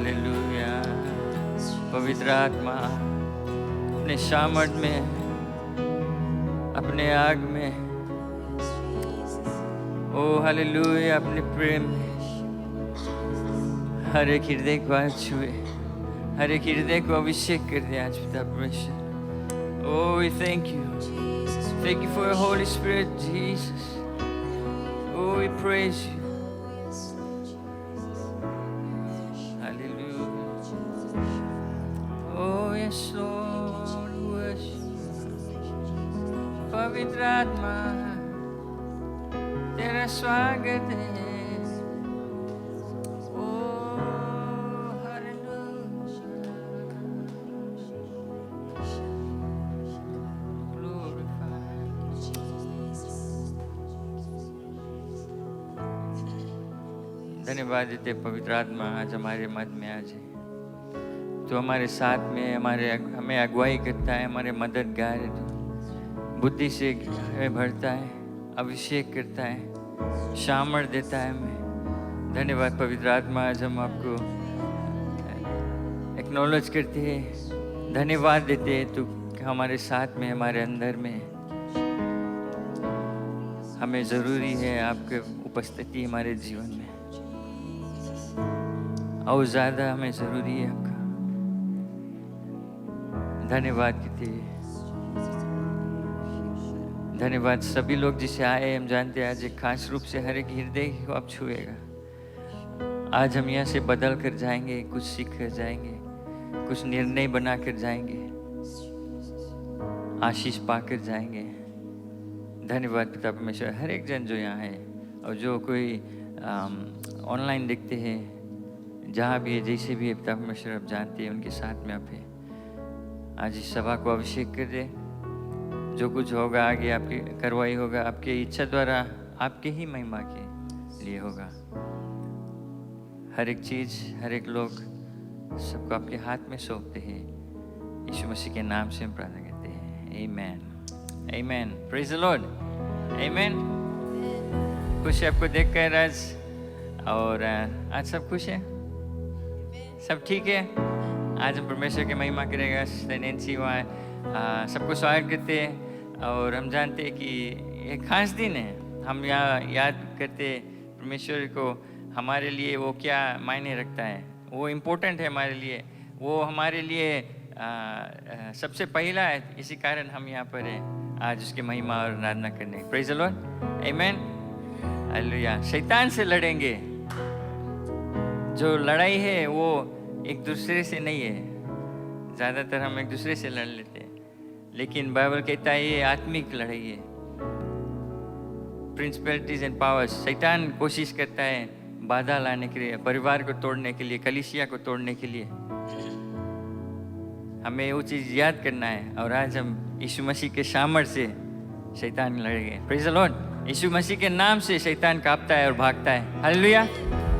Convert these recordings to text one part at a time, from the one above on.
Hallelujah. पवित्र आत्मा अपने सामर्थ में, अपने आग में, ओ हालेलुया, अपने प्रेम में हर एक हृदय को आज छुए, हर एक हृदय को अभिषेक कर दे आज पिता परमेश्वर। Oh, we thank you. Thank you for your Holy Spirit, Jesus. Oh, we praise you. Hallelujah. Oh, yes, Lord, we worship. पवित्र आत्मा, तेरा स्वागत है। धन्यवाद देते पवित्र आत्मा, आज हमारे मध्य में आज है। तो हमारे साथ में हमें अगुवाई करता है, हमारे मददगार है, तो बुद्धि से हमें भरता है, अभिषेक करता है, सामर्थ देता है हमें। धन्यवाद पवित्र आत्मा, आज हम आपको एक्नॉलेज करते हैं, धन्यवाद देते हैं तो हमारे साथ में, हमारे अंदर में। हमें ज़रूरी है आपके उपस्थिति हमारे जीवन में, और ज़्यादा हमें ज़रूरी है आपका। धन्यवाद कहते हैं, धन्यवाद सभी लोग जिसे आए। हम जानते हैं आज एक खास रूप से हर एक हृदय को आप छुएगा। आज हम यहाँ से बदल कर जाएंगे, कुछ सीख कर जाएंगे, कुछ निर्णय बना कर जाएंगे, आशीष पाकर जाएंगे। धन्यवाद पिता परमेश्वर, हर एक जन जो यहाँ है और जो कोई ऑनलाइन देखते हैं, जहाँ भी है, जैसे भी है पिता परमेश्वर, आप जानते हैं उनके साथ में आप है। आज इस सभा को अभिषेक कर दे, जो कुछ होगा आगे आपकी कार्रवाई होगा, आपके इच्छा द्वारा, आपके ही महिमा के लिए होगा। हर एक चीज़, हर एक लोग, सबको आपके हाथ में सौंपते हैं। यीशु मसीह के नाम से हम प्रार्थना करते हैं, आमीन, आमीन। प्रेज़ द लॉर्ड, आमीन। खुश है आपको देखकर आज, और आज सब खुश है, सब ठीक है। आज हम परमेश्वर की महिमा करेगा। नैन्सी वहाँ सबको स्वागत करते हैं, और हम जानते हैं कि एक खास दिन है। हम यहाँ याद करते परमेश्वर को, हमारे लिए वो क्या मायने रखता है, वो इम्पोर्टेंट है हमारे लिए, वो हमारे लिए सबसे पहला है। इसी कारण हम यहाँ पर हैं आज उसकी महिमा और आराधना करने। प्रेज़ द लॉर्ड, आमीन, हालेलुया। शैतान से लड़ेंगे। जो लड़ाई है वो एक दूसरे से नहीं है, ज़्यादातर हम एक दूसरे से लड़ लेते हैं, लेकिन बाइबल कहता है ये आत्मिक लड़ाई है। प्रिंसिपलिटीज एंड पावर्स, शैतान कोशिश करता है बाधा लाने के लिए, परिवार को तोड़ने के लिए, कलीसिया को तोड़ने के लिए। हमें वो चीज़ याद करना है, और आज हम यीशु मसीह के सामर्थ से शैतान लड़ेंगे। Praise the lord. यीशु मसीह के नाम से शैतान कांपता है और भागता है। हालेलुया।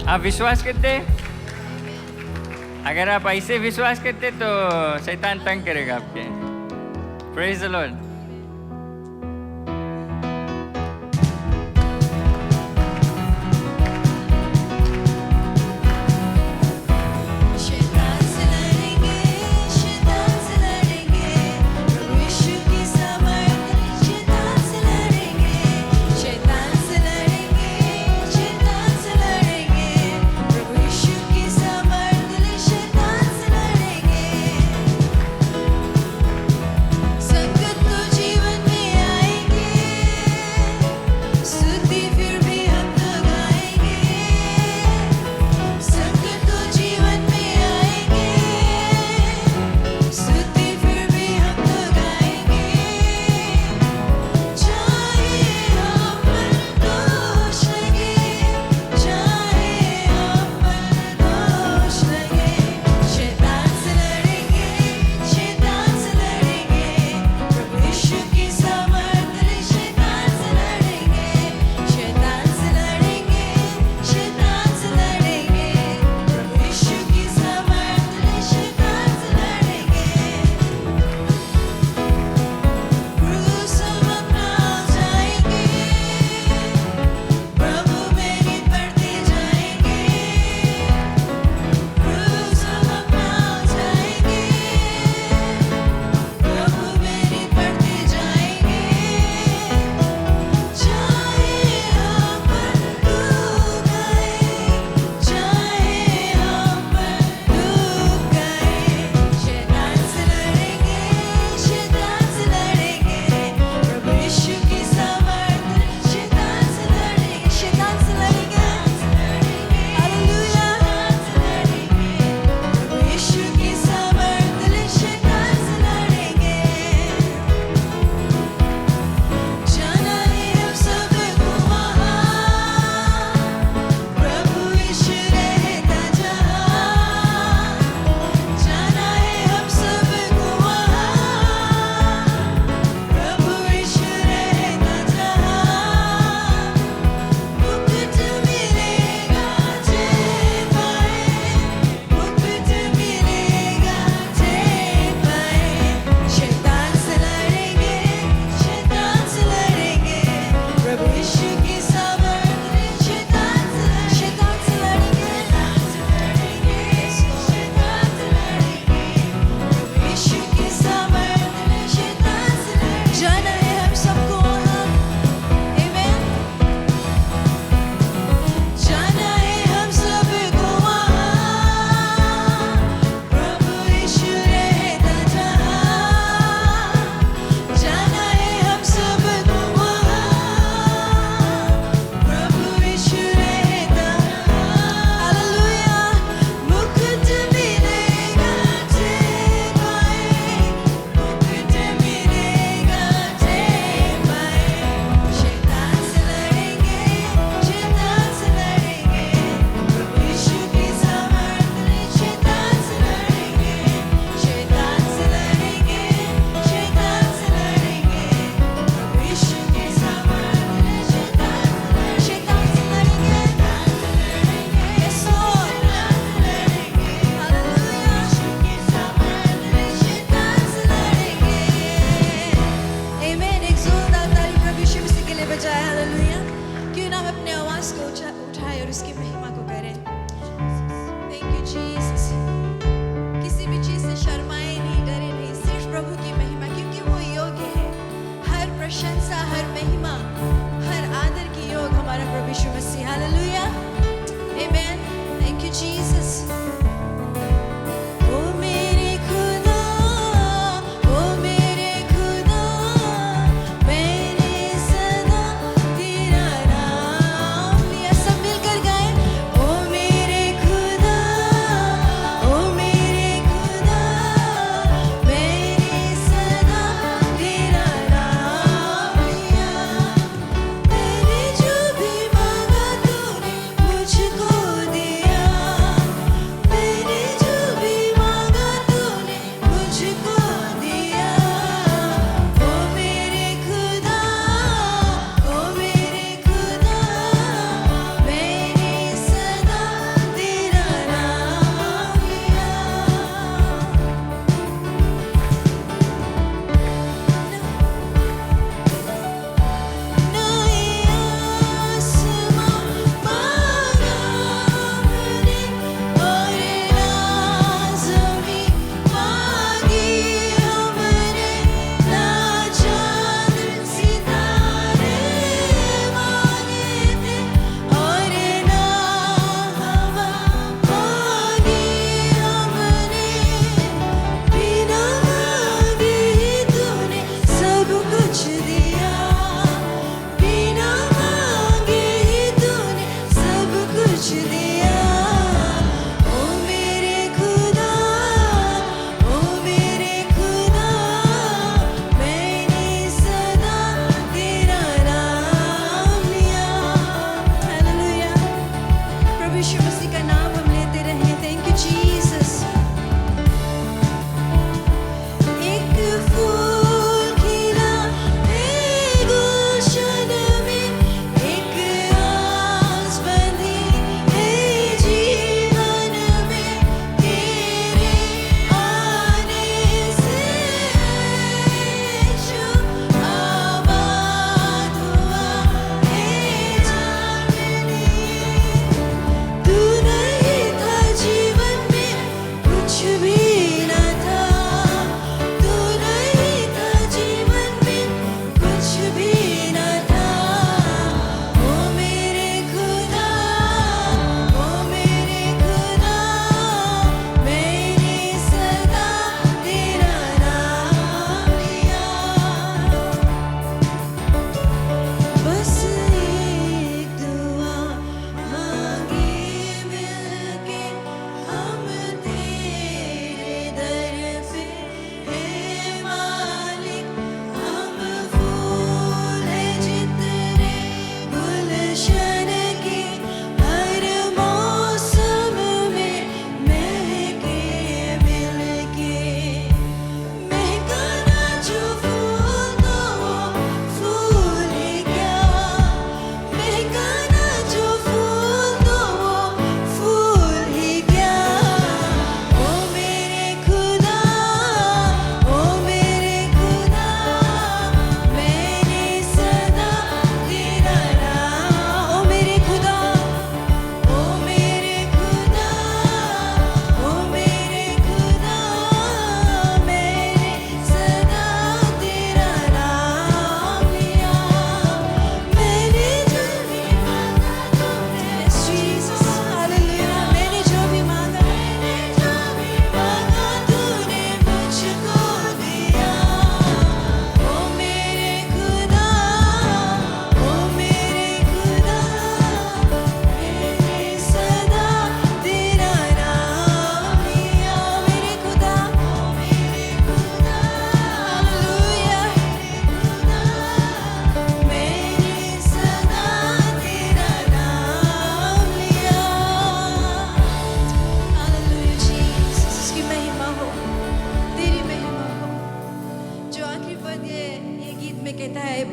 आप विश्वास करते हैं? अगर आप ऐसे विश्वास करते तो शैतान तंग करेगा आपके। Praise the Lord. संकट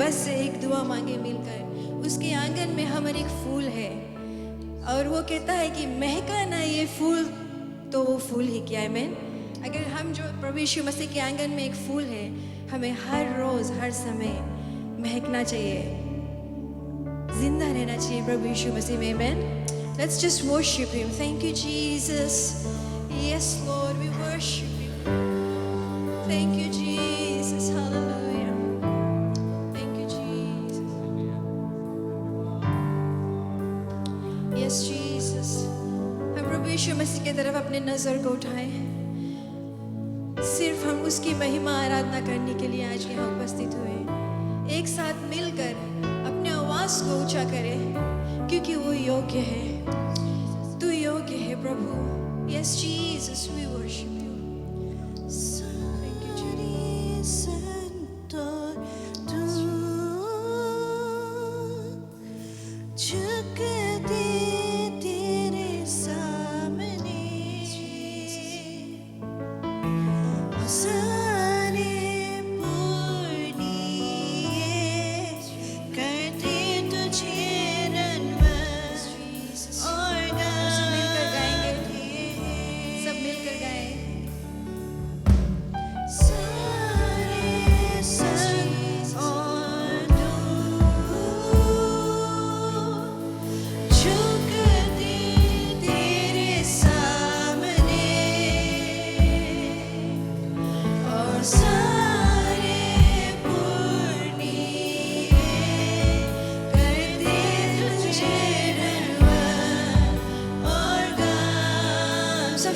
रस से एक दुआ मांगे मिलकर। उसके आंगन में हम एक फूल है और वो कहता है कि महका ना ये फूल तो वो फूल ही क्या है। मैन अगर हम जो प्रभु यीशु मसीह के आंगन में एक फूल है, हमें हर रोज हर समय महकना चाहिए, जिंदा रहना चाहिए प्रभु यीशु मसीह में। Man let's just worship him. Thank you Jesus. Yes Lord, we worship him. Thank you Jesus. Hallelujah. Thank you Jesus. Yes Jesus. हम प्रभु यीशु मसीह की तरफ अपने नजर को उठाएं। सिर्फ हम उसकी महिमा आराधना करने के लिए आज यहाँ उपस्थित हुए। एक साथ मिलकर अपने आवाज को ऊंचा करें, क्योंकि वो योग्य है। तू योग्य है प्रभु। Yes Jesus, we worship you.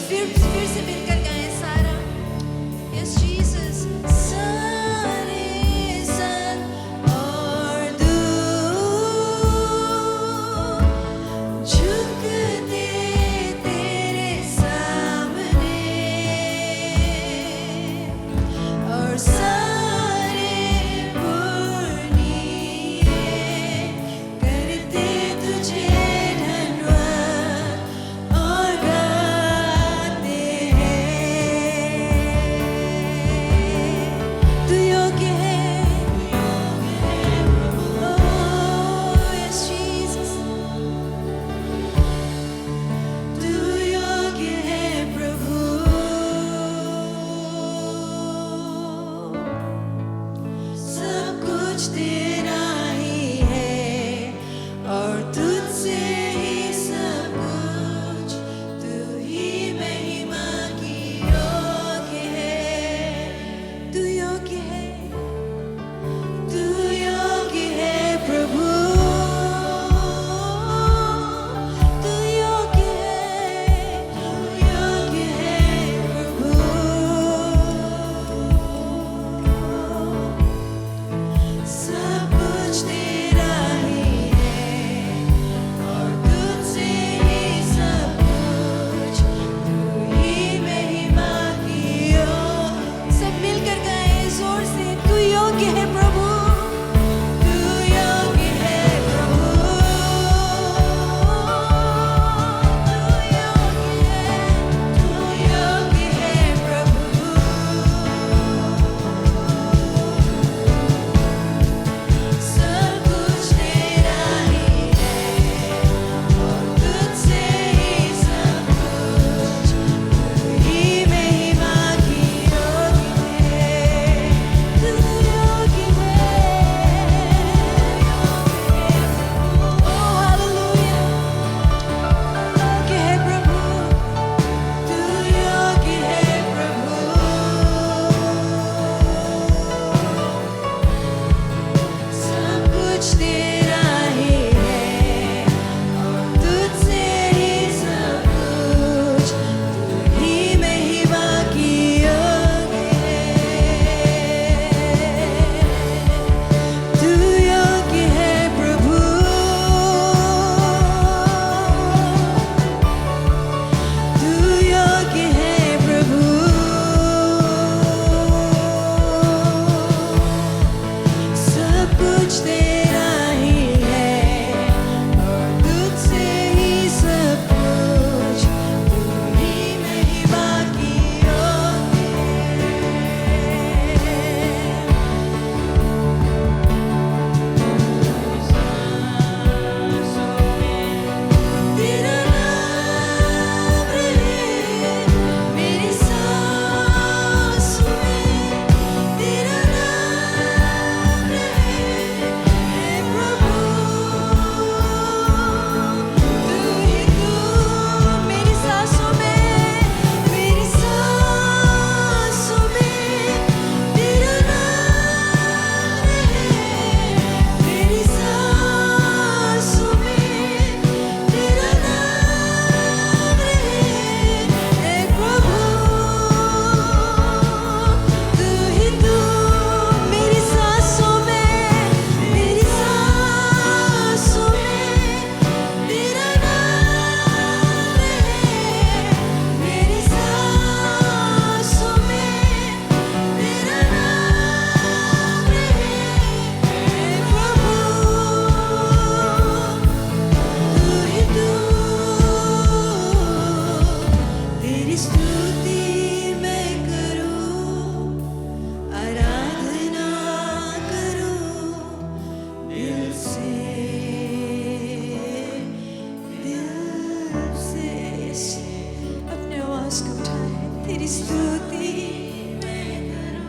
फिर से मिलकर गाएं सारा। Yes Jesus. सारे संत और दूर झुकते तेरे सामने, और सारे पुरनिये करते तुझे धन्यवाद और गाते हैं।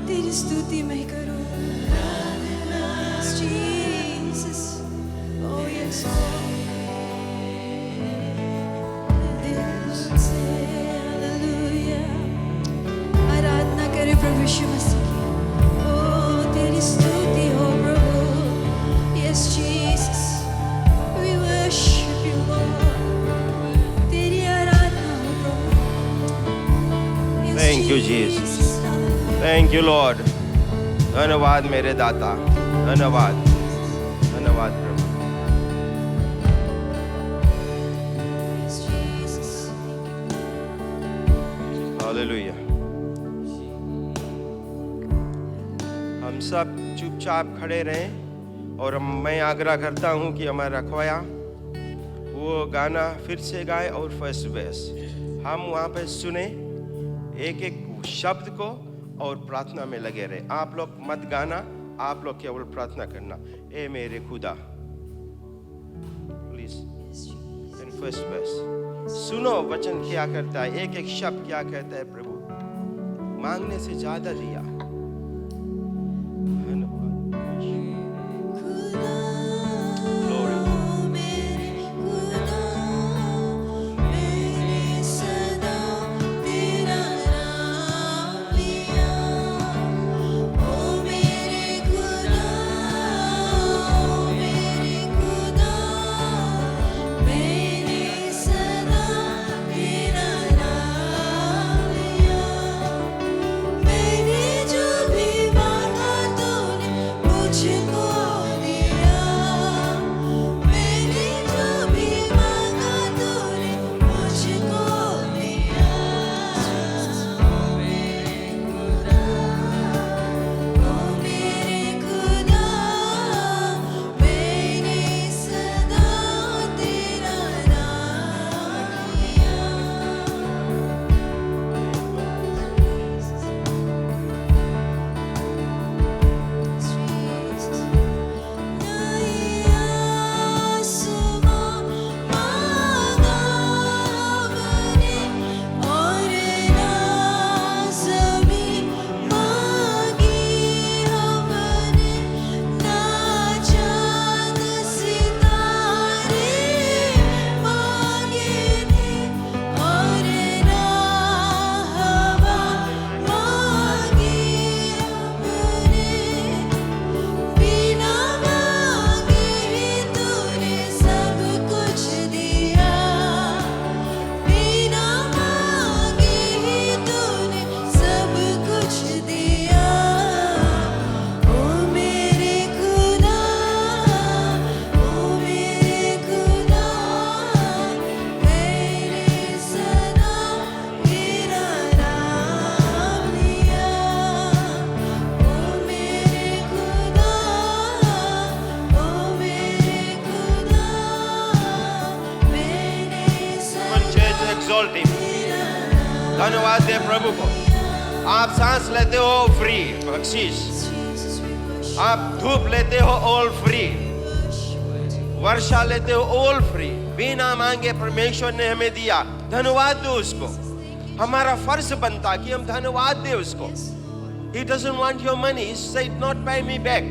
तेरी स्तुति मैं करूं। Jesus, oh yes, दिल से हालेलुया आराधना करे प्रभु यीशु मसीह की। ओ तेरी स्तुति हो प्रभु। Yes Jesus, we worship you Lord। तेरी आराधना हो प्रभु। Yes, Thank you, Jesus. Thank you, Lord. धन्यवाद मेरे दाता, धन्यवाद, धन्यवाद प्रभु। Yes, Jesus। हालेलुया। हम सब चुपचाप खड़े रहें और मैं आग्रह करता हूं कि हमारा खोया वो गाना फिर से गाए और फर्स्ट बेस हम वहाँ पे सुने एक एक शब्द को और प्रार्थना में लगे रहे। आप लोग मत गाना, आप लोग केवल प्रार्थना करना। ए मेरे खुदा, प्लीज इन फर्स्ट बेस सुनो वचन क्या करता है, एक एक शब्द क्या कहता है। प्रभु मांगने से ज्यादा दिया। धन्यवाद दे प्रभु को। आप सांस लेते हो फ्री बख्शीश, आप धूप लेते हो ऑल फ्री, वर्षा लेते हो ऑल फ्री, बिना मांगे परमेश्वर ने हमें दिया। धन्यवाद दो उसको। हमारा फर्ज बनता कि हम धन्यवाद दे उसको। He doesn't want your money. He said not pay me back.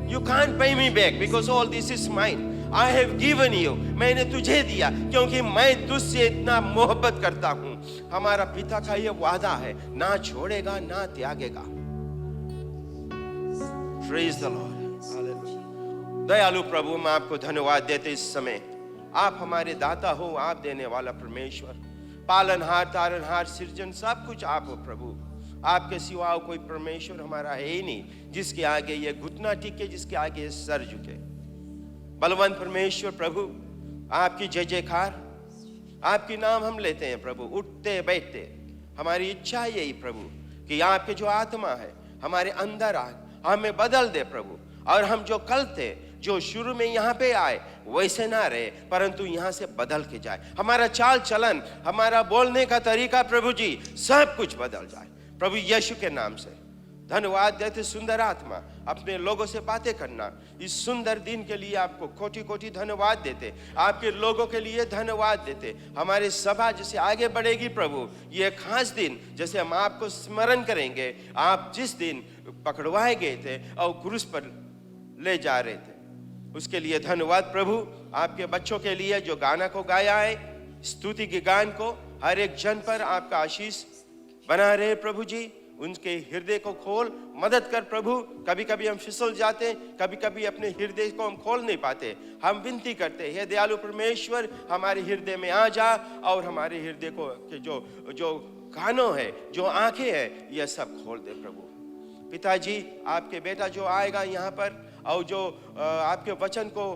You can't pay me back because all this is mine. I have given you. मैंने तुझे दिया क्योंकि मैं तुझसे इतना मोहब्बत करता हूँ। हमारा पिता का ये वादा है, ना छोड़ेगा ना त्यागेगा। Praise the Lord. Hallelujah. दयालु प्रभु, मैं आपको धन्यवाद देते इस समय। आप हमारे दाता हो, आप देने वाला परमेश्वर, पालनहार, तारनहार, सृजन, सब कुछ आप हो प्रभु। आपके सिवा कोई परमेश्वर हमारा है ही नहीं, जिसके आगे ये घुटना टिके, जिसके आगे ये सर झुके। बलवंत परमेश्वर प्रभु, आपकी जय जयकार, आपकी नाम हम लेते हैं प्रभु, उठते बैठते। हमारी इच्छा यही प्रभु कि आपके जो आत्मा है हमारे अंदर आ, हमें बदल दे प्रभु, और हम जो कल थे, जो शुरू में यहाँ पे आए वैसे ना रहे, परंतु यहाँ से बदल के जाए। हमारा चाल चलन, हमारा बोलने का तरीका प्रभु जी, सब कुछ बदल जाए प्रभु यीशु के नाम से। धन्यवाद देते सुंदर आत्मा, अपने लोगों से बातें करना। इस सुंदर दिन के लिए आपको कोटि कोटि धन्यवाद देते, आपके लोगों के लिए धन्यवाद देते। हमारे सभा जैसे आगे बढ़ेगी प्रभु, ये खास दिन जैसे हम आपको स्मरण करेंगे, आप जिस दिन पकड़वाए गए थे और क्रूस पर ले जा रहे थे, उसके लिए धन्यवाद प्रभु। आपके बच्चों के लिए जो गाना को गाया है, स्तुति के गान को हर एक जन पर आपका आशीष बना रहे प्रभु जी। उनके हृदय को खोल, मदद कर प्रभु। कभी कभी हम फिसल जाते हैं, कभी कभी अपने हृदय को हम खोल नहीं पाते। हम विनती करते हैं, दयालु परमेश्वर हमारे हृदय में आ जा और हमारे हृदय को के जो कानों है, जो आंखें हैं, यह सब खोल दे प्रभु। पिताजी, आपके बेटा जो आएगा यहाँ पर और जो आपके वचन को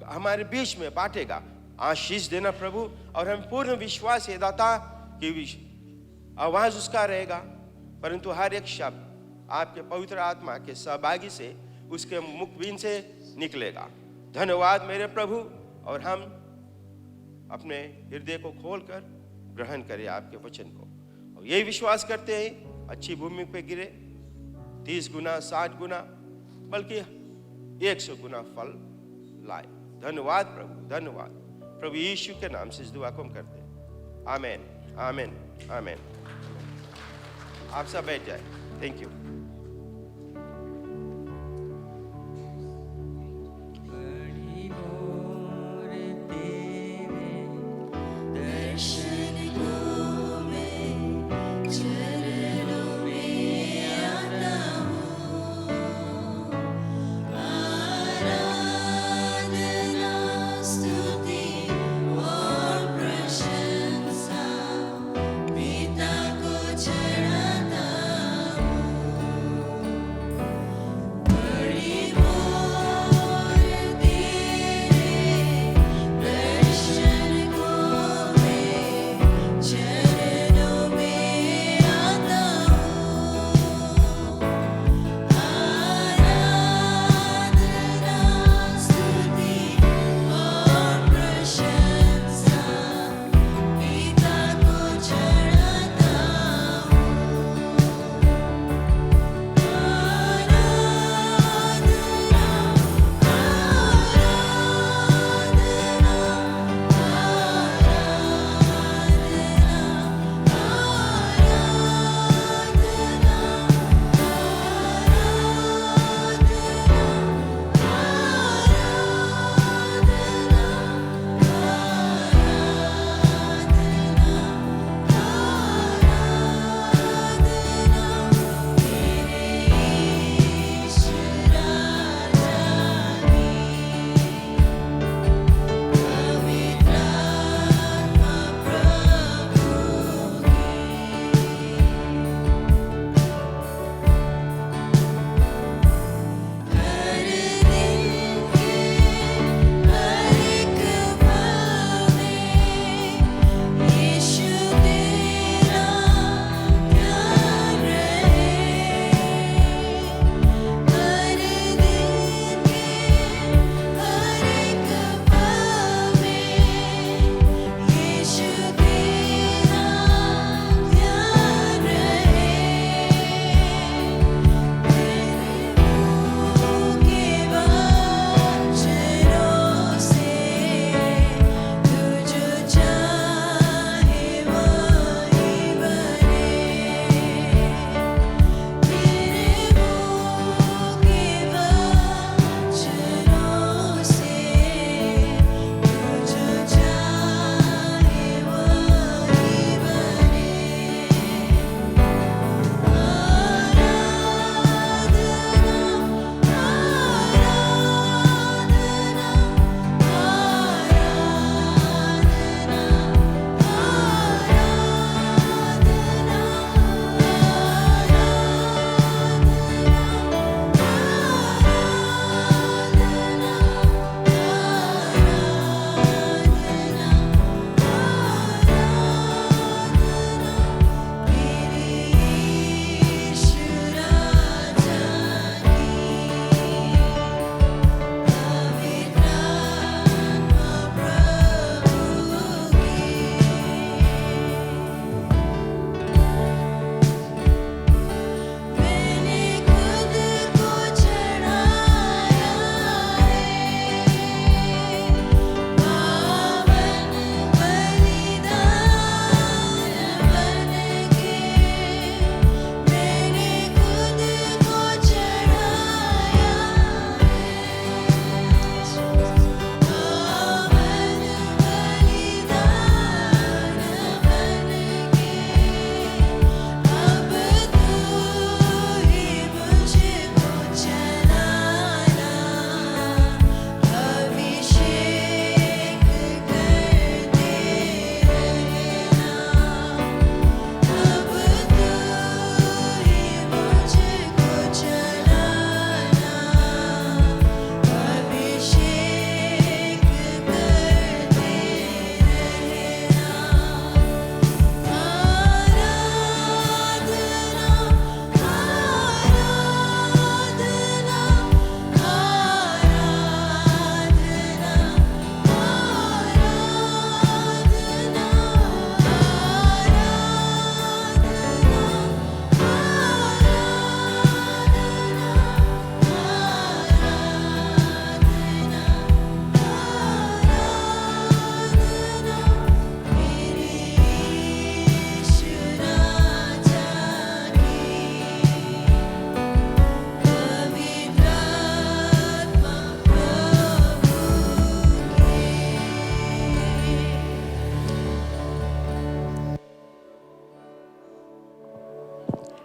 हमारे बीच में बांटेगा, आशीष देना प्रभु। और हम पूर्ण विश्वास है दाता कि आवाज उसका रहेगा, परंतु हर एक शब्द आपके पवित्र आत्मा के सहभागी से उसके मुखबिन से निकलेगा। धन्यवाद मेरे प्रभु। और हम अपने हृदय को खोलकर ग्रहण करें आपके वचन को, और यही विश्वास करते हैं अच्छी भूमि पे गिरे, 30 गुना 60 गुना बल्कि 100 गुना फल लाए। धन्यवाद प्रभु, धन्यवाद प्रभु यीशु के नाम से इस दुआ को हम करते हैं। आमीन, आमीन, आमीन। आप सब बैठ जाए। Thank you.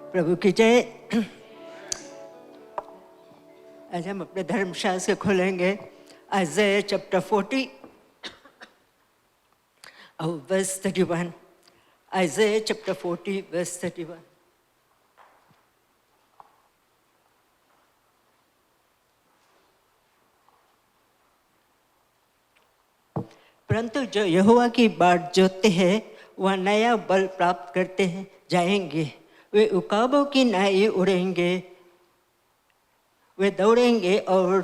प्रभु की जय। आज हम अपने धर्मशास्त्र खोलेंगे आइज़ाया चैप्टर 40 और वर्स 31। आइज़ाया chapter 40 verse 31। परंतु जो यहोवा की बाट जोतते हैं वह नया बल प्राप्त करते हैं जाएंगे। वे उकाबों की नाई उड़ेंगे, वे दौड़ेंगे और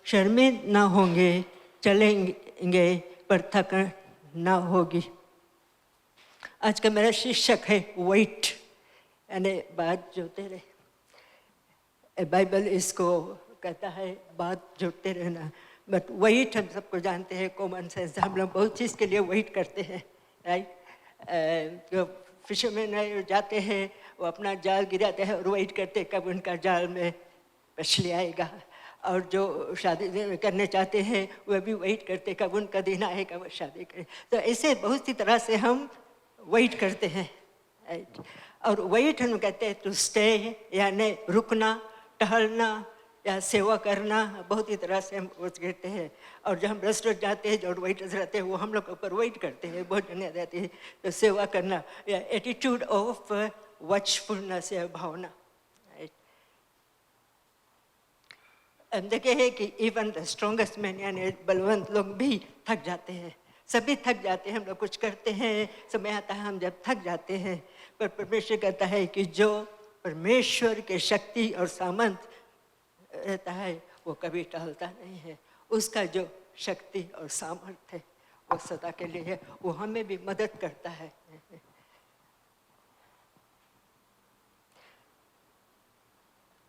शर्मिंद ना होंगे, चलेंगे पर थकन ना होगी। आज का मेरा शीर्षक है वेट, यानी बात जोते रहे। बाइबल इसको कहता है बात जोते रहना, बट वेट हम सबको जानते हैं, कॉमन सेंस हम लोग बहुत चीज़ के लिए वेट करते हैं, राइट। जो फिशरमैन जाते हैं वो अपना जाल गिराते हैं और वेट करते हैं कब उनका जाल में मछली आएगा। और जो शादी करने चाहते हैं वह भी वेट करते कब उनका दिन आएगा वो शादी करें। तो ऐसे बहुत सी तरह से हम वेट करते हैं, राइट। और वेट हम कहते हैं टू स्टे, यानी रुकना, टहलना या सेवा करना, बहुत ही तरह से हम वो कहते हैं। और जब हम रेस्टोरेंट जाते हैं जो वेटर्स रहते हैं वो हम लोग ऊपर वेट करते हैं, बहुत जने रहते हैं, तो सेवा करना या एटीट्यूड ऑफ वॉचफुलनेस या भावना, राइट। हम देखे हैं कि इवन द स्ट्रॉन्गेस्ट मैन यानी बलवंत लोग भी थक जाते हैं, सभी थक जाते हैं। हम लोग कुछ करते हैं, समय आता है हम जब थक जाते हैं, पर परमेश्वर कहता है कि जो परमेश्वर के शक्ति और सामर्थ रहता है वो कभी टलता नहीं है। उसका जो शक्ति और सामर्थ है वो सदा के लिए है, वो हमें भी मदद करता है।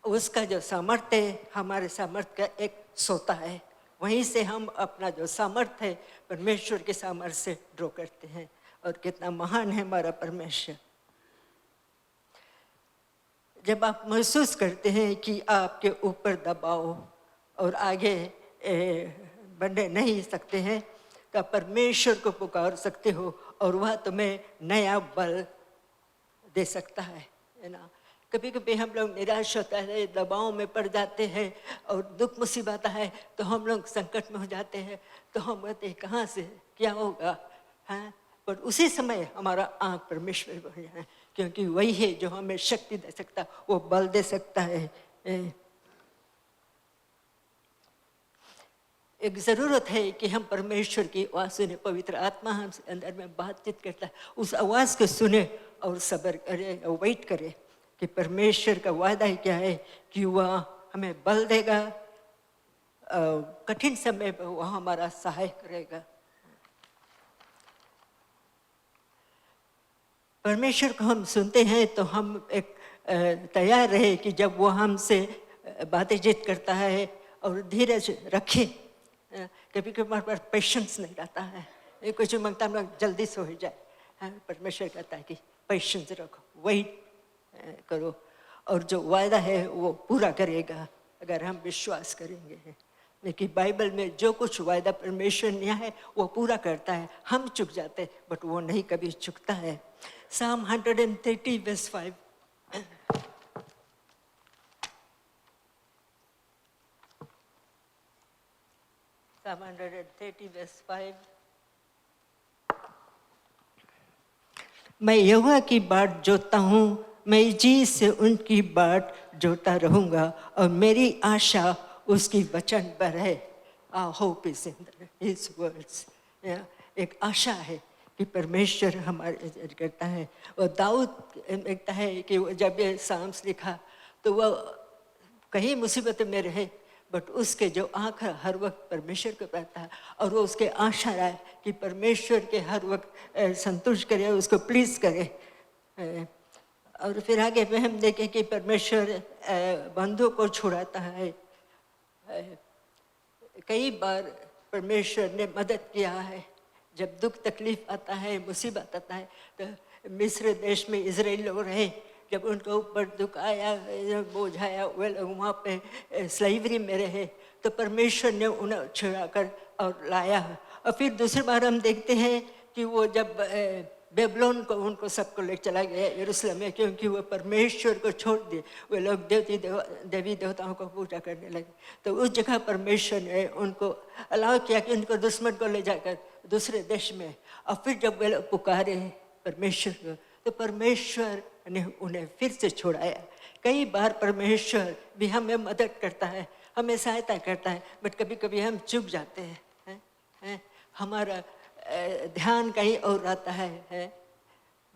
उसका जो सामर्थ्य है हमारे सामर्थ्य का एक सोता है, वहीं से हम अपना जो सामर्थ्य है परमेश्वर के सामर्थ्य से ड्रॉ करते हैं। और कितना महान है हमारा परमेश्वर। जब आप महसूस करते हैं कि आपके ऊपर दबाव और आगे बढ़ने नहीं सकते हैं, तो आप परमेश्वर को पुकार सकते हो और वह तुम्हें नया बल दे सकता है ना। कभी कभी हम लोग निराश होता है, दबाव में पड़ जाते हैं और दुख मुसीबत आता है तो हम लोग संकट में हो जाते हैं, तो हम कहते हैं कहाँ से क्या होगा, हाँ। पर उसी समय हमारा आँख परमेश्वर पर है, क्योंकि वही है जो हमें शक्ति दे सकता, वो बल दे सकता है। एक ज़रूरत है कि हम परमेश्वर की आवाज़ सुने। पवित्र आत्मा हम अंदर में बातचीत करता है, उस आवाज़ को सुने और सब्र करें और वेट करें कि परमेश्वर का वादा ही क्या है कि वह हमें बल देगा, कठिन समय पर वह हमारा सहाय करेगा। परमेश्वर को हम सुनते हैं तो हम एक तैयार रहे कि जब वो हमसे बातचीत करता है और धीरज रखे। कभी कभी हमारे पास पेशेंस नहीं रहता है, कुछ मांगता हम लोग जल्दी से हो जाए। परमेश्वर कहता है कि पेशेंस रखो, वेट करो, और जो वादा है वो पूरा करेगा अगर हम विश्वास करेंगे। लेकिन बाइबल में जो कुछ वादा परमेश्वर ने है वो पूरा करता है। हम चुक जाते हैं बट वो नहीं कभी चुकता है। Psalm 130 verse 5। Psalm 130 verse 5। मैं यहोवा की बाट जोतता हूँ, मैं जी से उनकी बाट जोता रहूँगा और मेरी आशा उसकी वचन पर है। Hope is in his words. एक आशा है कि परमेश्वर हमारे करता है। और दाऊद कहता है कि जब ये साम्स लिखा तो वह कहीं मुसीबत में रहे बट उसके जो आँख हर वक्त परमेश्वर को पाता है और वो उसके आशा रहा है कि परमेश्वर के हर वक्त संतुष्ट करे, उसको प्लीज़ करे। और फिर आगे में हम देखें कि परमेश्वर बंधुओं को छुड़ाता है। कई बार परमेश्वर ने मदद किया है। जब दुख तकलीफ आता है, मुसीबत आता है, तो मिस्र देश में इजराइल लोग रहे, जब उनके ऊपर दुख आया, बोझ आया, वे लोग वहाँ पे स्लेवरी में रहे, तो परमेश्वर ने उन्हें छुड़ा कर और लाया। और फिर दूसरी बार हम देखते हैं कि वो जब बेबलोन को उनको सबको ले चला गया यरूशलेम में, क्योंकि वो परमेश्वर को छोड़ दिए। वे लोग देवी देवताओं को पूजा करने लगे। तो उस जगह परमेश्वर ने उनको अलाउ किया कि उनको दुश्मन को ले जाकर दूसरे देश में, और फिर जब वे लोग पुकारे परमेश्वर को, तो परमेश्वर ने उन्हें फिर से छुड़ाया। कई बार परमेश्वर भी हमें मदद करता है, हमें सहायता करता है, बट कभी कभी हम चूक जाते हैं, हमारा ध्यान कहीं और रहता है।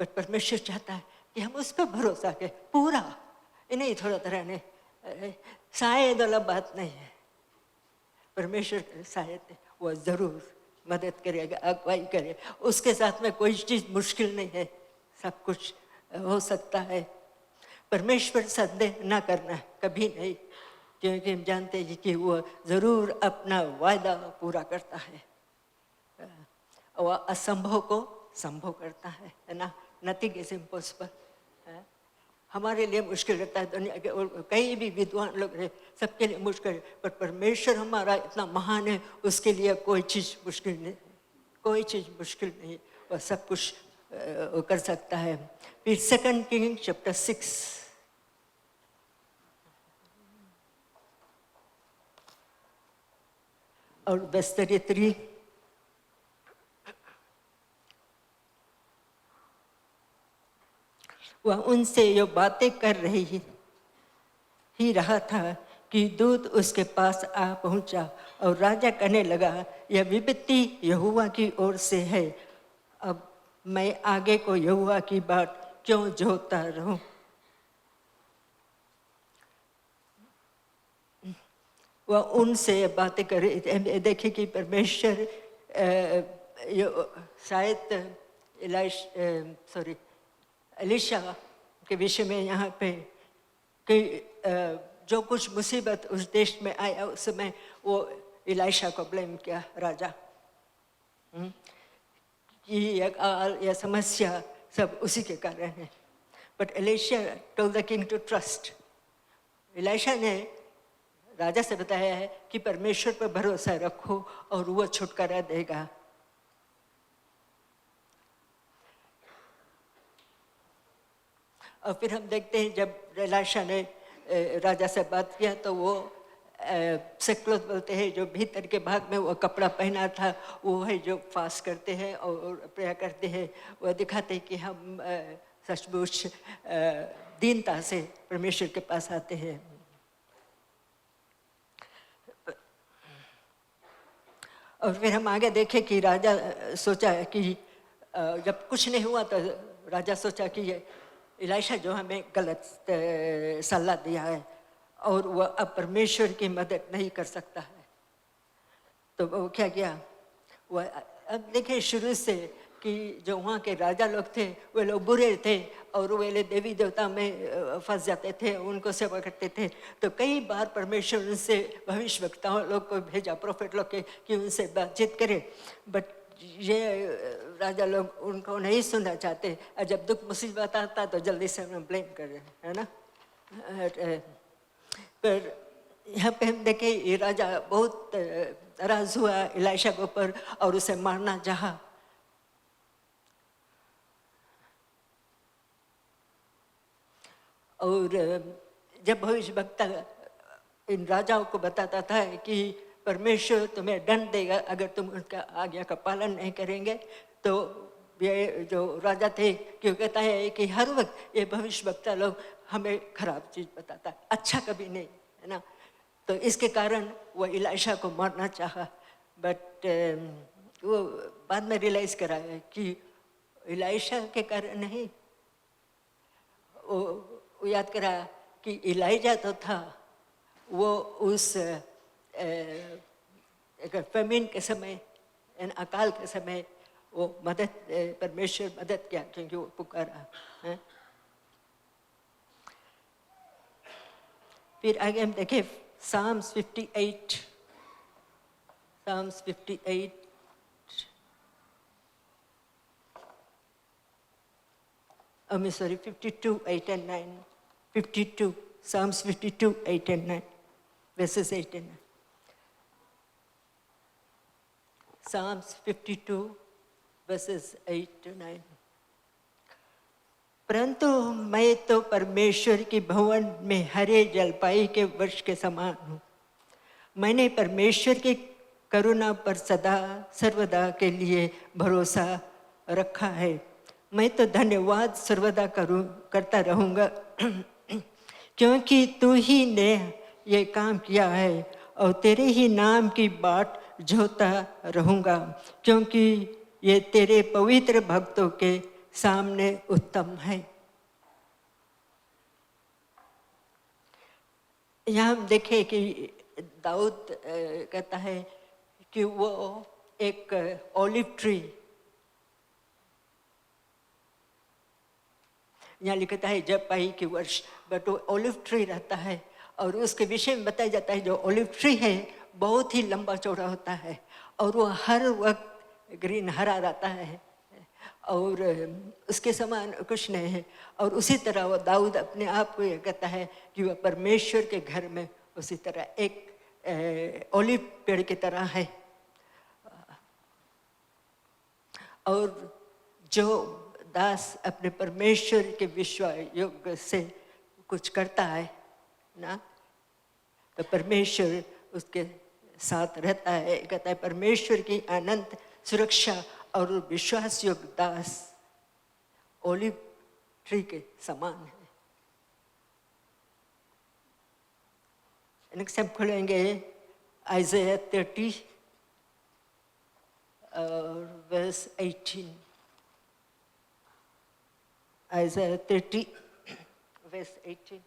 बट परमेश्वर चाहता है कि हम उस पर भरोसा करें पूरा, नहीं थोड़ा तरह ने शायद वाला बात नहीं है। परमेश्वर शायद वो ज़रूर मदद करेगा, अगुवाई करे। उसके साथ में कोई चीज़ मुश्किल नहीं है, सब कुछ हो सकता है। परमेश्वर संदेह ना करना कभी नहीं, क्योंकि हम जानते हैं कि वो ज़रूर अपना वायदा पूरा करता है। वह असंभव को संभव करता है ना। Nothing is impossible. हमारे लिए मुश्किल रहता है, दुनिया के कई भी विद्वान लोग हैं, सबके लिए मुश्किल है, पर परमेश्वर हमारा इतना महान है, उसके लिए कोई चीज़ मुश्किल नहीं, कोई चीज़ मुश्किल नहीं, वह सब कुछ कर सकता है। फिर 2 किंग चैप्टर 6 और वर्स 33। वह उनसे ये बातें कर ही रहा था कि दूत उसके पास आ पहुंचा, और राजा कहने लगा, यह विपत्ति यहोवा की ओर से है, अब मैं आगे को यहोवा की बात क्यों जोहता रहूं। वह उनसे बातें कर रही थी। देखिए कि परमेश्वर शायद एलिशा के विषय में यहाँ पे कि जो कुछ मुसीबत उस देश में आया, उस समय वो एलिशा को ब्लेम किया राजा, कि यह समस्या सब उसी के कारण है। But Elisha told the king to trust. Elisha ने राजा से बताया है कि परमेश्वर पर भरोसा रखो और वो छुटकारा देगा। और फिर हम देखते हैं जब एलिशा ने राजा से बात किया, तो वो सेक्लोथ बोलते हैं, जो भीतर के भाग में वो कपड़ा पहना था, वो है जो फास्ट करते हैं और प्रेयर करते हैं। वो दिखाते हैं कि हम सचमुच दीनता से परमेश्वर के पास आते हैं। और फिर हम आगे देखें कि राजा सोचा कि जब कुछ नहीं हुआ तो राजा सोचा कि ये एलिशा जो हमें गलत सलाह दिया है और वह अब परमेश्वर की मदद नहीं कर सकता है। तो वो क्या किया, वह अब देखिए शुरू से कि जो वहाँ के राजा लोग थे वे लोग बुरे थे और वे देवी देवता में फंस जाते थे, उनको सेवा करते थे। तो कई बार परमेश्वर उनसे भविष्यवक्ताओं लोग को भेजा, प्रोफेट लोग के, कि उनसे बातचीत करें। बट ये राजा लोग उनको नहीं सुनना चाहते, और जब दुख मुसीबत आता तो जल्दी से उन्हें ब्लेम कर रहे हैं, है ना। पर यहाँ पे हम देखें ये राजा बहुत नाराज हुआ एलिशा के ऊपर और उसे मारना चाहा। और जब भविष्यवक्ता इन राजाओं को बताता था कि परमेश्वर तुम्हें दंड देगा अगर तुम उनका आज्ञा का पालन नहीं करेंगे, तो ये जो राजा थे क्यों कहता है कि हर वक्त ये भविष्यवक्ता लोग हमें खराब चीज़ बताता है, अच्छा कभी नहीं, है ना। तो इसके कारण वो एलिशा को मारना चाहा। बट वो बाद में रियलाइज़ करा कि एलिशा के कारण नहीं, वो याद करा कि एलिजा तो था, वो उस फेमिन के समय, अकाल के समय वो मदद, परमेश्वर मदद किया क्योंकि वो पुकारा है। फिर आगे हम देखें Psalms 58, Psalms 58, I'm sorry, 52, 8 and 9, 52, Psalms 52, 8 and 9, verses 8 and 9. Psalms 52, verses 8 to 9. परंतु मैं तो परमेश्वर की भवन में हरे जलपाई के वृक्ष के समान हूँ। मैंने परमेश्वर की करुणा पर सदा सर्वदा के लिए भरोसा रखा है। मैं तो धन्यवाद सर्वदा करता रहूँगा क्योंकि तू ही ने ये काम किया है और तेरे ही नाम की बाट जोता रहूँगा, क्योंकि ये तेरे पवित्र भक्तों के सामने उत्तम है। यहाँ हम देखें कि दाऊद कहता है कि वो एक ऑलिव ट्री, यहाँ लिखता है जलपाई के वृक्ष, बट वो ऑलिव ट्री रहता है और उसके विषय में बताया जाता है जो ऑलिव ट्री है बहुत ही लंबा चौड़ा होता है और वो हर वक्त ग्रीन हरा रहता है और उसके समान कुछ नहीं है। और उसी तरह वो दाऊद अपने आप को ये कहता है कि वह परमेश्वर के घर में उसी तरह एक ऑलिव पेड़ की तरह है। और जो दास अपने परमेश्वर के विश्वास योग से कुछ करता है ना, तो परमेश्वर उसके साथ रहता है। कहता है परमेश्वर की अनंत सुरक्षा और विश्वास योग दास ओलिव ट्री के समान है। नेक्स्ट हम खोलेंगे आइज़ाया 30 और वर्स 18। आइज़ाया 30 वर्स 18।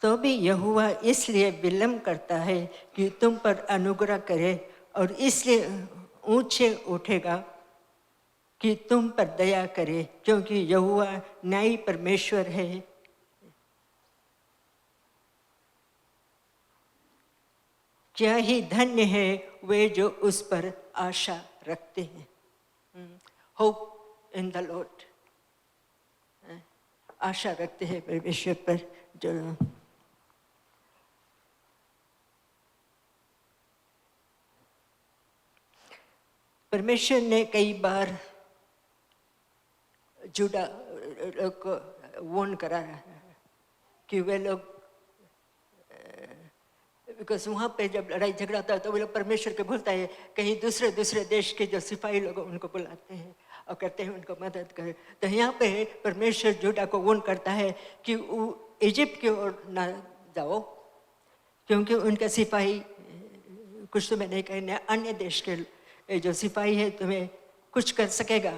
तो भी यहोवा इसलिए विलम्ब करता है कि तुम पर अनुग्रह करे और इसलिए ऊंचे उठेगा कि तुम पर दया करे, क्योंकि यहोवा न्यायी परमेश्वर है। क्या ही धन्य है वे जो उस पर आशा रखते हैं। होप इन द लॉर्ड, आशा रखते हैं परमेश्वर पर। जो परमेश्वर ने कई बार जुड़ा लोग को वार्न करा कि वे लोग, बिकॉज वहाँ पे जब लड़ाई झगड़ा होता है तो वे लोग परमेश्वर के भूलता है, कहीं दूसरे देश के जो सिपाही लोग उनको बुलाते हैं और कहते हैं उनको मदद करें। तो यहाँ पे परमेश्वर जुड़ा को वार्न करता है कि इजिप्ट की ओर ना जाओ, क्योंकि उनका सिपाही कुछ तुम्हें नहीं कहने, अन्य देश के जो सिपाही है तुम्हें कुछ कर सकेगा।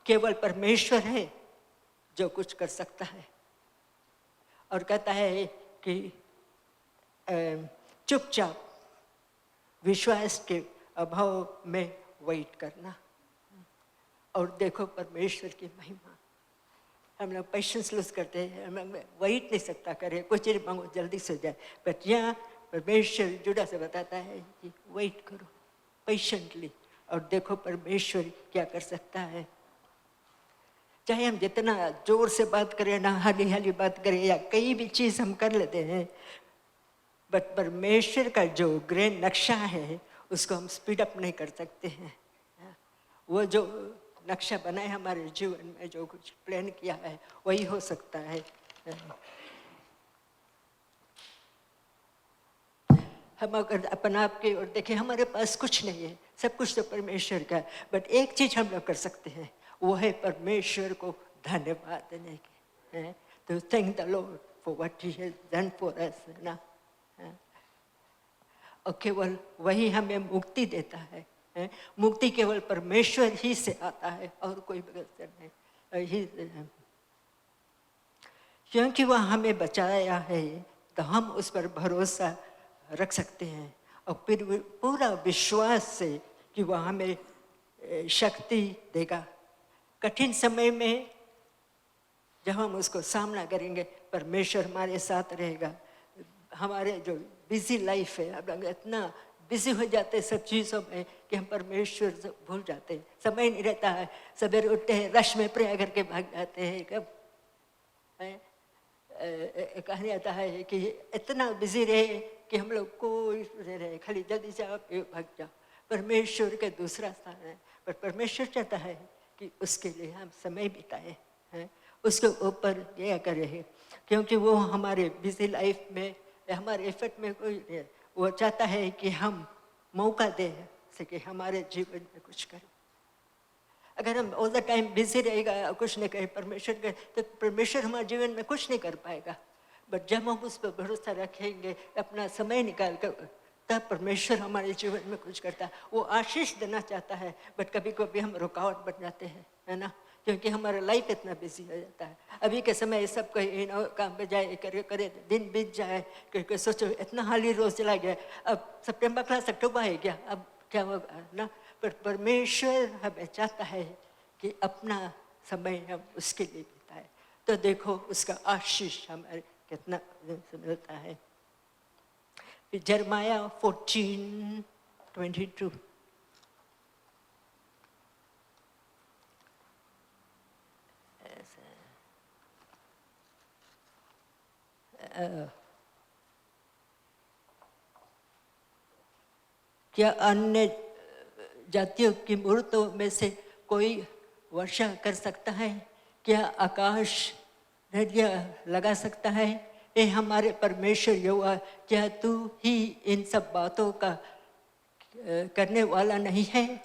केवल परमेश्वर है जो कुछ कर सकता है। और कहता है कि चुपचाप विश्वास के अभाव में वेट करना और देखो परमेश्वर की महिमा। हम लोग पेशेंस लूज करते हैं, हम लोग वेट नहीं सकता करे, कुछ चीज़ मांगो जल्दी से जाए, बट यहाँ परमेश्वर जुड़ा से बताता है कि वेट करो पेशेंटली और देखो परमेश्वर क्या कर सकता है। चाहे हम जितना जोर से बात करें ना, हाली हाली बात करें या कई भी चीज़ हम कर लेते हैं, बट परमेश्वर का जो ग्रैंड नक्शा है उसको हम स्पीड अप नहीं कर सकते हैं। वो जो नक्शा बनाए हमारे जीवन में, जो कुछ प्लान किया है वही हो सकता है। हम अगर अपन आप की ओर देखें, हमारे पास कुछ नहीं है, सब कुछ तो परमेश्वर का है, बट एक चीज हम लोग कर सकते हैं, वो है परमेश्वर को धन्यवाद देने की, तो thank the Lord for what he has done for us ना। और केवल वही हमें मुक्ति देता है। मुक्ति केवल परमेश्वर ही से आता है और कोई व्यवस्था नहीं। क्योंकि वह हमें बचाया है तो हम उस पर भरोसा रख सकते हैं और फिर पूरा विश्वास से कि वह हमें शक्ति देगा। कठिन समय में जब हम उसको सामना करेंगे, परमेश्वर हमारे साथ रहेगा। हमारे जो बिजी लाइफ है, अब इतना बिजी हो जाते हैं सब चीज़ों में कि हम परमेश्वर से भूल जाते हैं, समय नहीं रहता है। सवेरे उठते हैं, रश में प्रेयर करके भाग जाते हैं, कब कहानी आता है कि इतना बिजी रहे कि हम लोग कोई नहीं रहे, खाली जल्दी से आप भाग जाओ। परमेश्वर का दूसरा स्थान है, पर परमेश्वर चाहता है कि उसके लिए हम समय बिताए हैं, उसके ऊपर दिया करें, क्योंकि वो हमारे बिजी लाइफ में, हमारे एफर्ट में कोई नहीं, वो चाहता है कि हम मौका दें सके हमारे जीवन में कुछ करें। अगर हम ऑल द टाइम बिजी रहेगा और कुछ नहीं करे परमेश्वर के, तो परमेश्वर हमारे जीवन में कुछ नहीं कर पाएगा। बट जब हम उस पर भरोसा रखेंगे, अपना समय निकाल कर, तब परमेश्वर हमारे जीवन में कुछ करता है। वो आशीष देना चाहता है, बट कभी कभी हम रुकावट बन जाते हैं, है ना, क्योंकि हमारा लाइफ इतना बिजी हो जाता है। अभी के समय सब कहीं काम पे जाए करे करे दिन बीत जाए, क्योंकि सोचो इतना हाल ही रोज चला गया, अब सितंबर क्लास अक्टूबर है गया, अब क्या होगा ना। पर परमेश्वर हमें चाहता है कि अपना समय हम उसके लिए बिताए, तो देखो उसका आशीष हमारे कितना मिलता है। फिर यिर्मयाह 14:22 क्या अन्य जातियों की मूर्तों में से कोई वर्षा कर सकता है? क्या आकाश नदियाँ लगा सकता है? ए हमारे परमेश्वर यहोवा, क्या तू ही इन सब बातों का करने वाला नहीं है?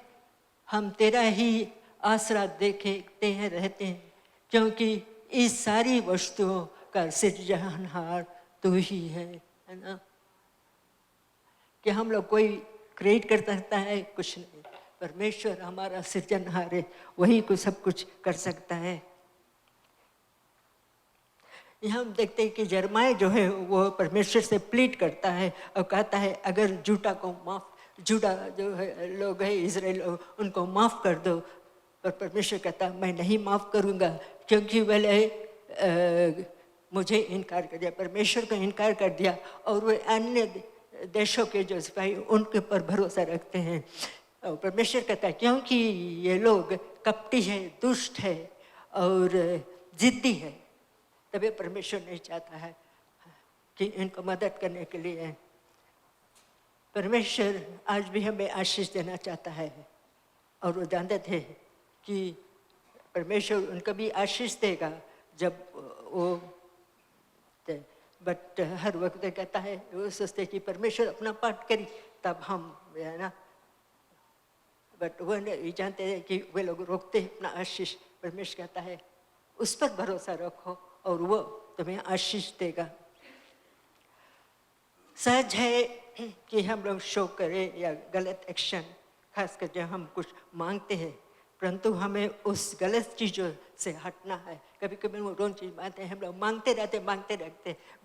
हम तेरा ही आसरा देखते हैं रहते हैं, क्योंकि इस सारी वस्तुओं का सृजनहार तू ही है ना। कि हम लोग कोई क्रिएट कर सकता है? कुछ नहीं, परमेश्वर हमारा सृजनहार है, वही को सब कुछ कर सकता है। यहाँ हम देखते हैं कि यिर्मयाह जो है वो परमेश्वर से प्लीट करता है और कहता है अगर जूडा जो है लोग है इजराइल, उनको माफ़ कर दो। पर परमेश्वर कहता है मैं नहीं माफ़ करूँगा, क्योंकि पहले मुझे इनकार कर दिया, परमेश्वर का इनकार कर दिया, और वे अन्य देशों के जो सिपाही उनके ऊपर भरोसा रखते हैं। और परमेश्वर कहता है क्योंकि ये लोग कपटी है, दुष्ट है और जिद्दी है, तभी परमेश्वर नहीं चाहता है कि इनको मदद करने के लिए। परमेश्वर आज भी हमें आशीष देना चाहता है, और वो जानते थे कि परमेश्वर उनको भी आशीष देगा जब वो, बट हर वक्त कहता है, वो सोचते कि परमेश्वर अपना पाठ करी तब हम, है ना, बट वो नहीं जानते हैं कि वे लोग रोकते हैं अपना आशीष। परमेश्वर कहता है उस पर भरोसा रखो और वो तुम्हें आशीष देगा। सहज है कि हम लोग शो करें या गलत एक्शन, खासकर जब हम कुछ मांगते हैं, परंतु हमें उस गलत चीज़ों से हटना है। कभी कभी वो रॉन्ग चीज़ मानते हैं, हम लोग मांगते रहते,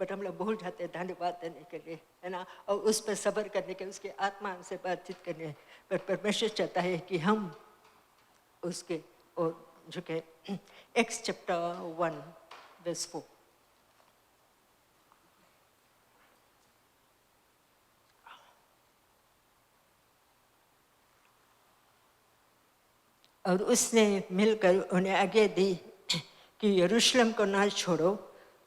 बट हम लोग भूल जाते हैं धन्यवाद देने के लिए, है ना, और उस पर सब्र करने के, उसके आत्मा से बातचीत करने। पर परमेश्वर चाहता है कि हम उसके और झुके। एक्स चैप्टर 1:4 और उसने मिलकर उन्हें आज्ञा दी कि यरूशलेम को ना छोड़ो,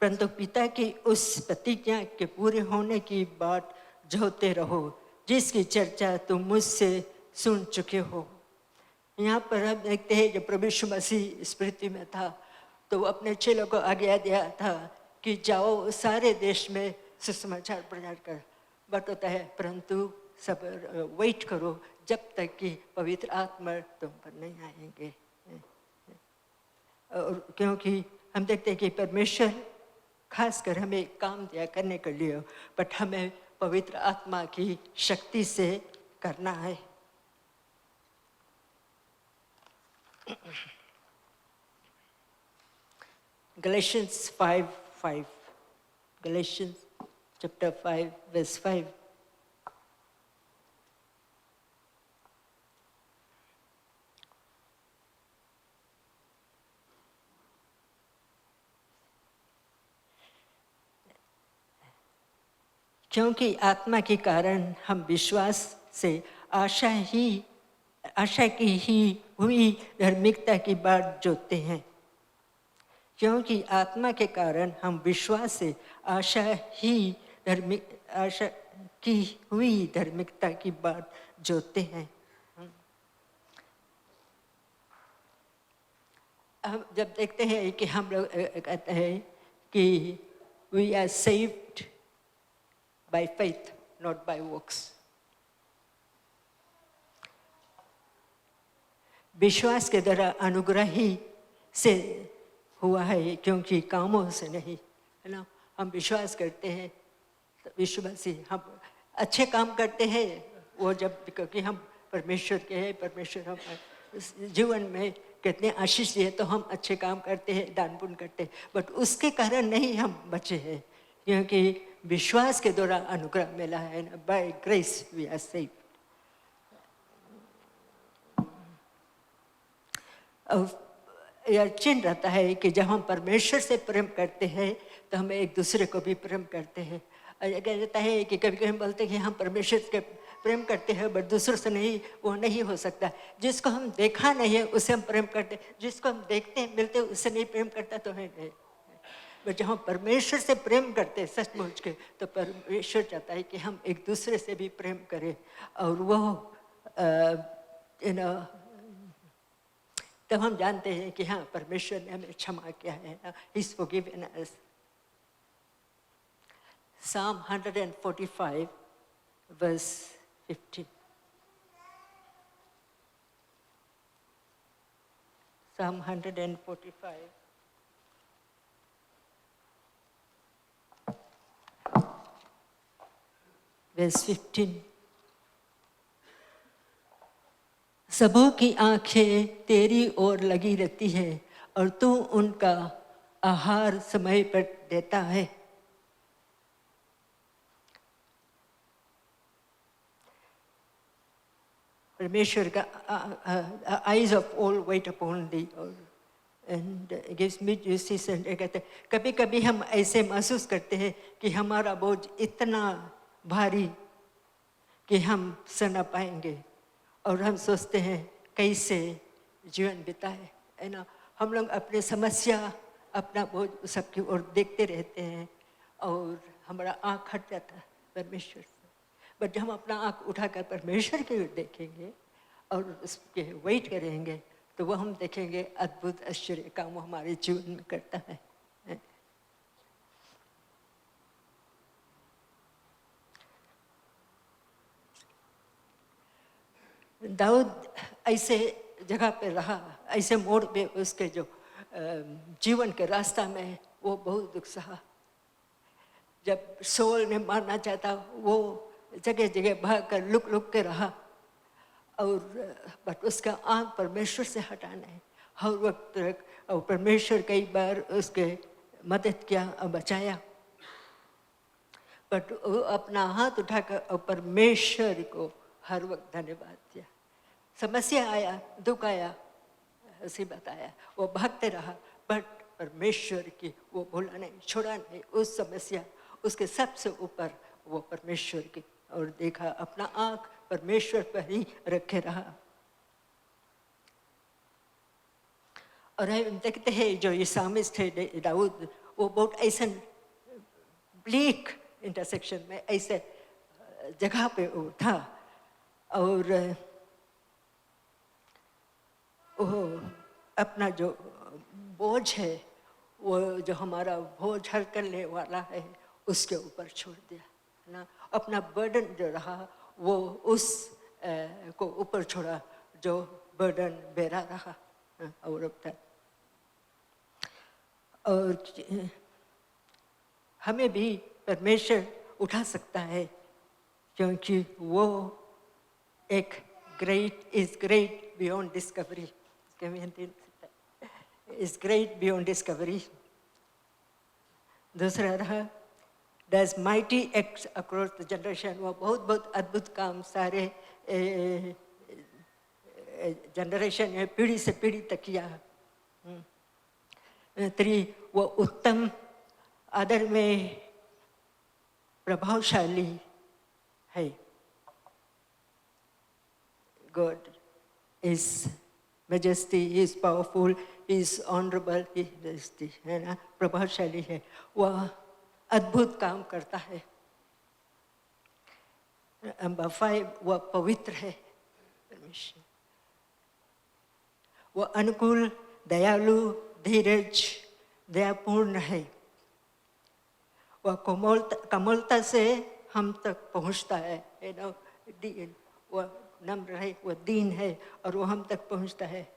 परंतु पिता की उस प्रतिज्ञा के पूरे होने की बात जोते रहो जिसकी चर्चा तुम मुझसे सुन चुके हो। यहाँ पर हम देखते हैं जब प्रभु यीशु मसीह इस पृथ्वी में था तो वो अपने चेलों को आज्ञा दिया था कि जाओ सारे देश में सुसमाचार प्रचार कर। बट होता है परंतु सब वेट करो जब तक कि पवित्र आत्मा तुम पर नहीं आएंगे। और क्योंकि हम देखते हैं कि परमेश्वर खासकर हमें काम दिया करने के लिए, बट हमें पवित्र आत्मा की शक्ति से करना है। Galatians 5:5 Galatians chapter 5:5 क्योंकि आत्मा के कारण हम विश्वास से आशा की ही हुई धार्मिकता की बात जोतते हैं। क्योंकि आत्मा के कारण हम विश्वास से आशा की हुई धार्मिकता की बात जोतते हैं। हम जब देखते हैं कि हम लोग कहते हैं कि we are saved by faith not by works, विश्वास के द्वारा अनुग्रह ही से हुआ है क्योंकि कामों से नहीं, है ना। हम विश्वास करते हैं तो विश्वासी हम अच्छे काम करते हैं वो जब, क्योंकि हम परमेश्वर के हैं, परमेश्वर हम जीवन में कितने आशीष दिए तो हम अच्छे काम करते हैं, दान पुण्य करते हैं, बट उसके कारण नहीं हम बचे हैं, क्योंकि विश्वास के द्वारा अनुग्रह मिला है। By grace we are saved. यह चिन्ह रहता है कि जब हम परमेश्वर से प्रेम करते हैं तो हम एक दूसरे को भी प्रेम करते हैं। और कह जाता है कि कभी कभी हम बोलते हैं कि हम परमेश्वर के प्रेम करते हैं बट दूसरों से नहीं, वो नहीं हो सकता। जिसको हम देखा नहीं है उससे हम प्रेम करते हैं, जिसको हम देखते हैं मिलते हैं उससे नहीं प्रेम करता तो है नहीं। बट जब हम परमेश्वर से प्रेम करते हैं सचमुच के, तो परमेश्वर चाहता है कि हम एक दूसरे से भी प्रेम करें। और वो तब हम जानते हैं कि हाँ परमेश्वर ने हमें क्षमा किया है। He's forgiven us. Psalm 145 verse 15. Psalm 145 verse 15. सबों की आंखें तेरी ओर लगी रहती है और तू उनका आहार समय पर देता है। परमेश्वर का eyes of all weight upon the and gives me justice. कहते कभी कभी हम ऐसे महसूस करते हैं कि हमारा बोझ इतना भारी कि हम सह न पाएंगे और हम सोचते हैं कैसे जीवन बिताए, है ना। हम लोग अपने समस्या अपना बोझ सबकी ओर देखते रहते हैं और हमारा आँख हट जाता है परमेश्वर से। बट जब हम अपना आँख उठाकर परमेश्वर की ओर देखेंगे और उसके वेट करेंगे तो वो हम देखेंगे अद्भुत आश्चर्य काम हमारे जीवन में करता है। दाऊद ऐसे जगह पे रहा, ऐसे मोड़ पे उसके जो जीवन के रास्ता में वो बहुत दुख सहा। जब सोल ने मारना चाहता वो जगह जगह भाग कर लुक लुक के रहा और बट उसका आँख परमेश्वर से हटाना है हर वक्त तक। और परमेश्वर कई बार उसके मदद किया और बचाया, बट वो अपना हाथ उठाकर और परमेश्वर को हर वक्त धन्यवाद दिया। समस्या आया, दुख आया, उसी बताया, वो भागते रहा बट परमेश्वर की वो भूला नहीं, छोड़ा नहीं। उस समस्या उसके सबसे ऊपर वो परमेश्वर की और देखा, अपना आँख परमेश्वर पर ही रखे रहा। और हम देखते हैं जो ये सामिस्ट है दाऊद, वो बहुत ऐसा ब्लीक इंटरसेक्शन में ऐसे जगह पे वो था और वो अपना जो बोझ है, वो जो हमारा बोझ हल करने वाला है उसके ऊपर छोड़ दिया, है ना। अपना बर्डन जो रहा वो उस को ऊपर छोड़ा जो बर्डन बेरा रहा और अब तक। और हमें भी परमेश्वर उठा सकता है क्योंकि वो एक is great beyond discovery. Is great beyond discovery. दूसरा रहा does mighty acts across the generation. वो बहुत बहुत अद्भुत काम सारे जनरेशन में पीढ़ी से पीढ़ी तक किया। 3 वो उत्तम आदर में प्रभावशाली है। God is majesty, he is powerful, he is honourable, ही है ना, प्रभावशाली है, वह अद्भुत काम करता है। नंबर 5, वह पवित्र है परमेश्वर। वह अनुकूल, दयालु, धीरज, दयापूर्ण है। वह कोमलता से हम तक पहुंचता है, वह नम्र है, वह दीन है और वह हम तक पहुंचता है।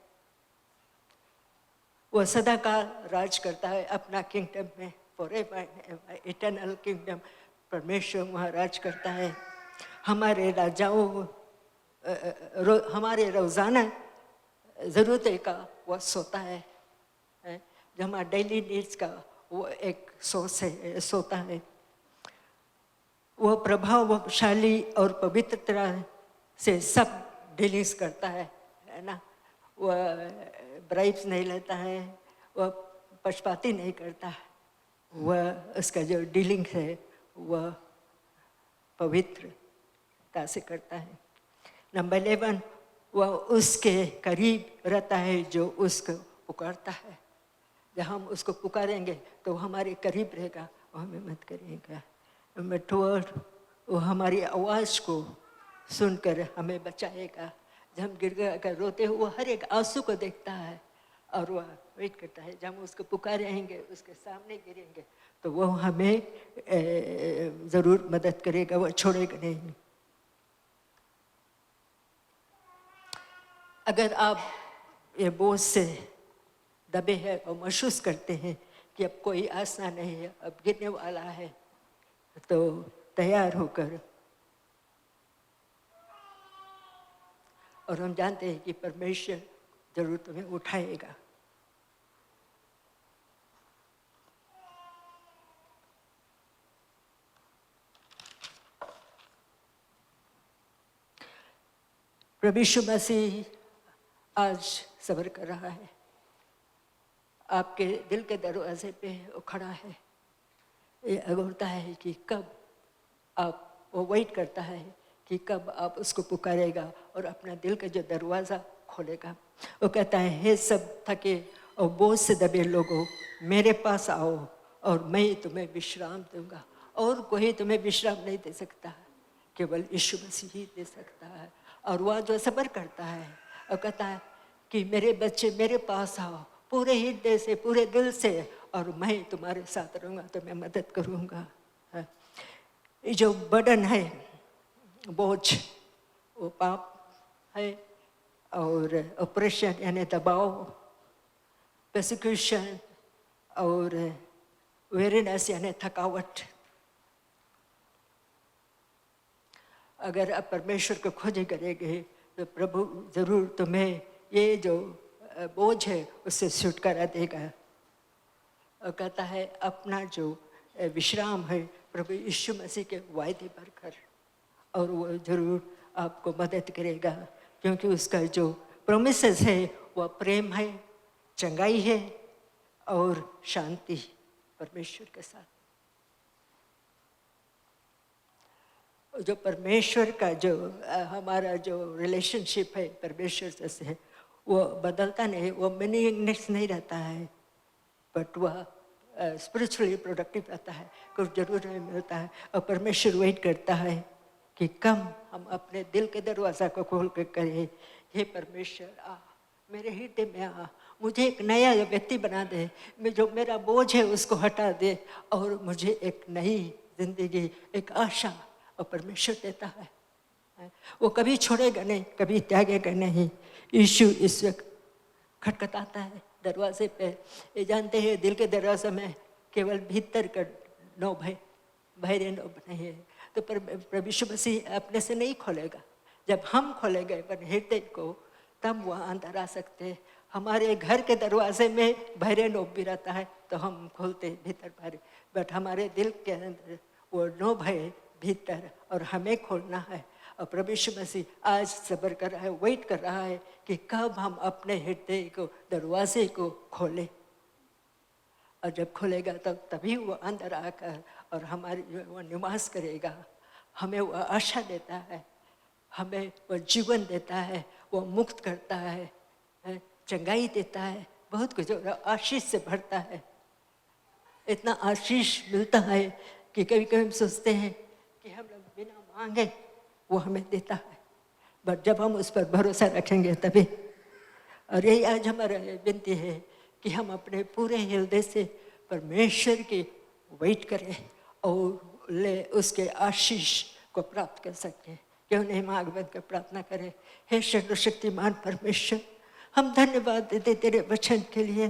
वह सदा काल राज करता है अपना किंगडम में, forever and ever, eternal kingdom. परमेश्वर वहाँ राज करता है। हमारे राजाओं, हमारे रोजाना ज़रूरत का वह सोता है, जो हमारा डेली नीड्स का वो एक सोर्स है, सोता है। वो प्रभावशाली और पवित्रता से सब डीलिंग्स करता है ना। वह ब्राइब्स नहीं लेता है, वह पक्षपाती नहीं करता, वह उसका जो डीलिंग है वह पवित्रता से करता है। नंबर 11, वह उसके करीब रहता है जो उसको पुकारता है। जब हम उसको पुकारेंगे तो वो हमारे करीब रहेगा, वो हमें मदद करेगा। नंबर 12, वो हमारी आवाज़ को सुनकर हमें बचाएगा। जब हम गिड़गिड़ा कर रोते हैं, वो हर एक आंसू को देखता है और वह वेट करता है। जब हम उसको पुकारेंगे, उसके सामने गिरेंगे तो वो हमें ज़रूर मदद करेगा, वो छोड़ेगा नहीं। अगर आप ये बोझ से दबे हैं और महसूस करते हैं कि अब कोई आशा नहीं है, अब गिरने वाला है, तो तैयार होकर, और हम जानते हैं कि परमेश्वर जरूर तुम्हें उठाएगा। प्रभु यीशु मसीह आज सब्र कर रहा है, आपके दिल के दरवाजे पे वो खड़ा है। ये अगोरता है कि कब आप, वो वेट करता है कि कब आप उसको पुकारेगा और अपना दिल का जो दरवाज़ा खोलेगा। वो कहता है, हे सब थके और बोझ से दबे लोगों, मेरे पास आओ और मैं तुम्हें विश्राम दूंगा। और कोई तुम्हें विश्राम नहीं दे सकता, केवल यीशु मसीह ही दे सकता है। और वह जो सब्र करता है और कहता है कि मेरे बच्चे मेरे पास आओ पूरे हृदय से, पूरे दिल से, और मैं तुम्हारे साथ रहूँगा, तुम्हें मदद करूँगा। ये जो बर्डन है, बोझ, वो पाप है, और ऑपरेशन यानी दबाव, persecution, और weariness यानी थकावट। अगर आप परमेश्वर को खोजे करेंगे तो प्रभु ज़रूर तुम्हें ये जो बोझ है उससे छुटकारा देगा। और कहता है अपना जो विश्राम है प्रभु यीशु मसीह के वायदे पर कर, और वो ज़रूर आपको मदद करेगा, क्योंकि उसका जो प्रोमिसेस है वह प्रेम है, चंगाई है और शांति परमेश्वर के साथ। जो परमेश्वर का जो हमारा जो रिलेशनशिप है परमेश्वर से, वो बदलता नहीं, वो मीनिंगलेस नहीं रहता है, बट वह स्पिरिचुअली प्रोडक्टिव रहता है। कुछ जरूर हमें मिलता है और परमेश्वर वेट करता है कि कम हम अपने दिल के दरवाज़ा को खोल कर करें, हे परमेश्वर आ मेरे हृदय में आ, मुझे एक नया व्यक्ति बना दे, मैं जो मेरा बोझ है उसको हटा दे, और मुझे एक नई जिंदगी, एक आशा और परमेश्वर देता है। वो कभी छोड़ेगा नहीं, कभी त्यागेगा नहीं। यीशु इस वक्त खटखटाता है दरवाजे पे। ये जानते हैं दिल के दरवाजे में केवल भीतर का नोब है, बाहरी नोब नहीं है। तो प्रभु यीशु मसीह अपने से नहीं खोलेगा, जब हम खोलेंगे अपने हृदय को तब वह अंदर आ सकते हैं। हमारे घर के दरवाजे में बाहरी नोब भी रहता है तो हम खोलते भीतर बाहर, बट हमारे दिल के अंदर वो नोब है भीतर, और हमें खोलना है। और प्रभु यीशु मसीह आज सब्र कर रहा है, वेट कर रहा है कि कब हम अपने हृदय को, दरवाजे को खोलें। और जब खोलेगा तब तभी वो अंदर आकर और हमारी वो निवास करेगा। हमें वो आशा देता है, हमें वो जीवन देता है, वो मुक्त करता है, चंगाई देता है, बहुत कुछ और आशीष से भरता है। इतना आशीष मिलता है कि कभी कभी हम सोचते हैं कि हम लोग बिना मांगे वो हमें देता है, बट जब हम उस पर भरोसा रखेंगे तभी। और यही आज हमारा विनती है कि हम अपने पूरे हृदय से परमेश्वर की वेट करें और ले उसके आशीष को प्राप्त कर सकें। क्यों नहीं मांग बंद कर प्रार्थना करें। हे सर्वशक्तिमान परमेश्वर, हम धन्यवाद देते तेरे वचन के लिए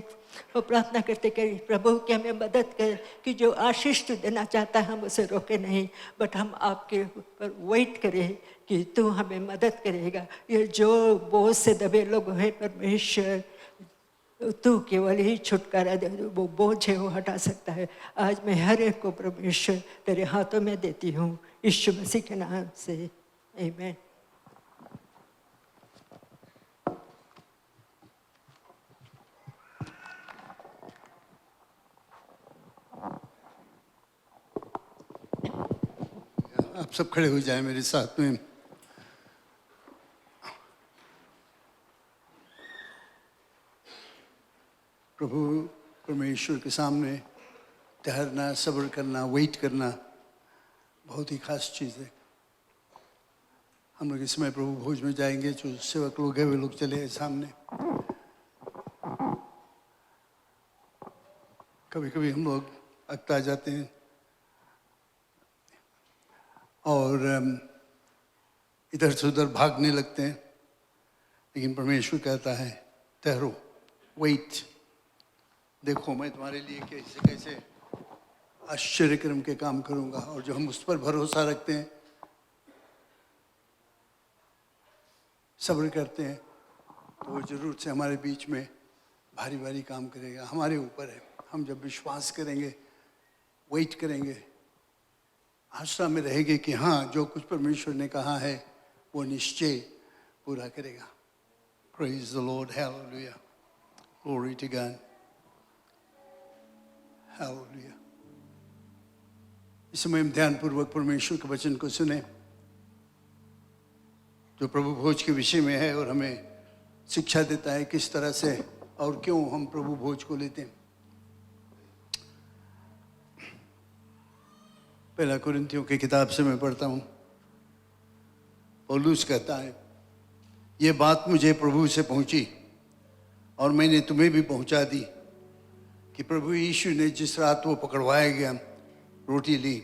और प्रार्थना करते करें प्रभु कि हमें मदद कर कि जो आशीष तू देना चाहता है हम उसे रोके नहीं, बट हम आपके ऊपर वेट करें कि तू हमें मदद करेगा। ये जो बोझ से दबे लोग हैं परमेश्वर, तू केवल ही छुटकारा दे, वो बोझ है वो हटा सकता है। आज मैं हर एक को परमेश्वर तेरे हाथों में देती हूँ, यीशु मसीह के नाम से, आमीन। आप सब खड़े हो जाएं मेरे साथ में। प्रभु परमेश्वर के सामने ठहरना, सब्र करना, वेट करना बहुत ही खास चीज़ है। हम लोग इस समय प्रभु भोज में जाएंगे। जो सेवक लोग हैं वे लोग चले हैं सामने। कभी कभी हम लोग अकता जाते हैं और इधर से उधर भागने लगते हैं, लेकिन परमेश्वर कहता है ठहरो, वेट, देखो मैं तुम्हारे लिए कैसे कैसे आश्चर्यक्रम के काम करूंगा। और जो हम उस पर भरोसा रखते हैं, सब्र करते हैं, तो वो जरूर से हमारे बीच में भारी भारी काम करेगा। हमारे ऊपर है, हम जब विश्वास करेंगे, वेट करेंगे, आशा में रहेंगे कि हाँ जो कुछ परमेश्वर ने कहा है वो निश्चय पूरा करेगा। Praise the Lord, hallelujah, glory to God, hallelujah। इस समय हम ध्यानपूर्वक परमेश्वर के वचन को सुने जो प्रभु भोज के विषय में है और हमें शिक्षा देता है किस तरह से और क्यों हम प्रभु भोज को लेते हैं। पहला कुरिन्थियों की किताब से मैं पढ़ता हूँ। पौलुस कहता है, ये बात मुझे प्रभु से पहुँची और मैंने तुम्हें भी पहुँचा दी कि प्रभु यीशु ने जिस रात वो पकड़वाया गया रोटी ली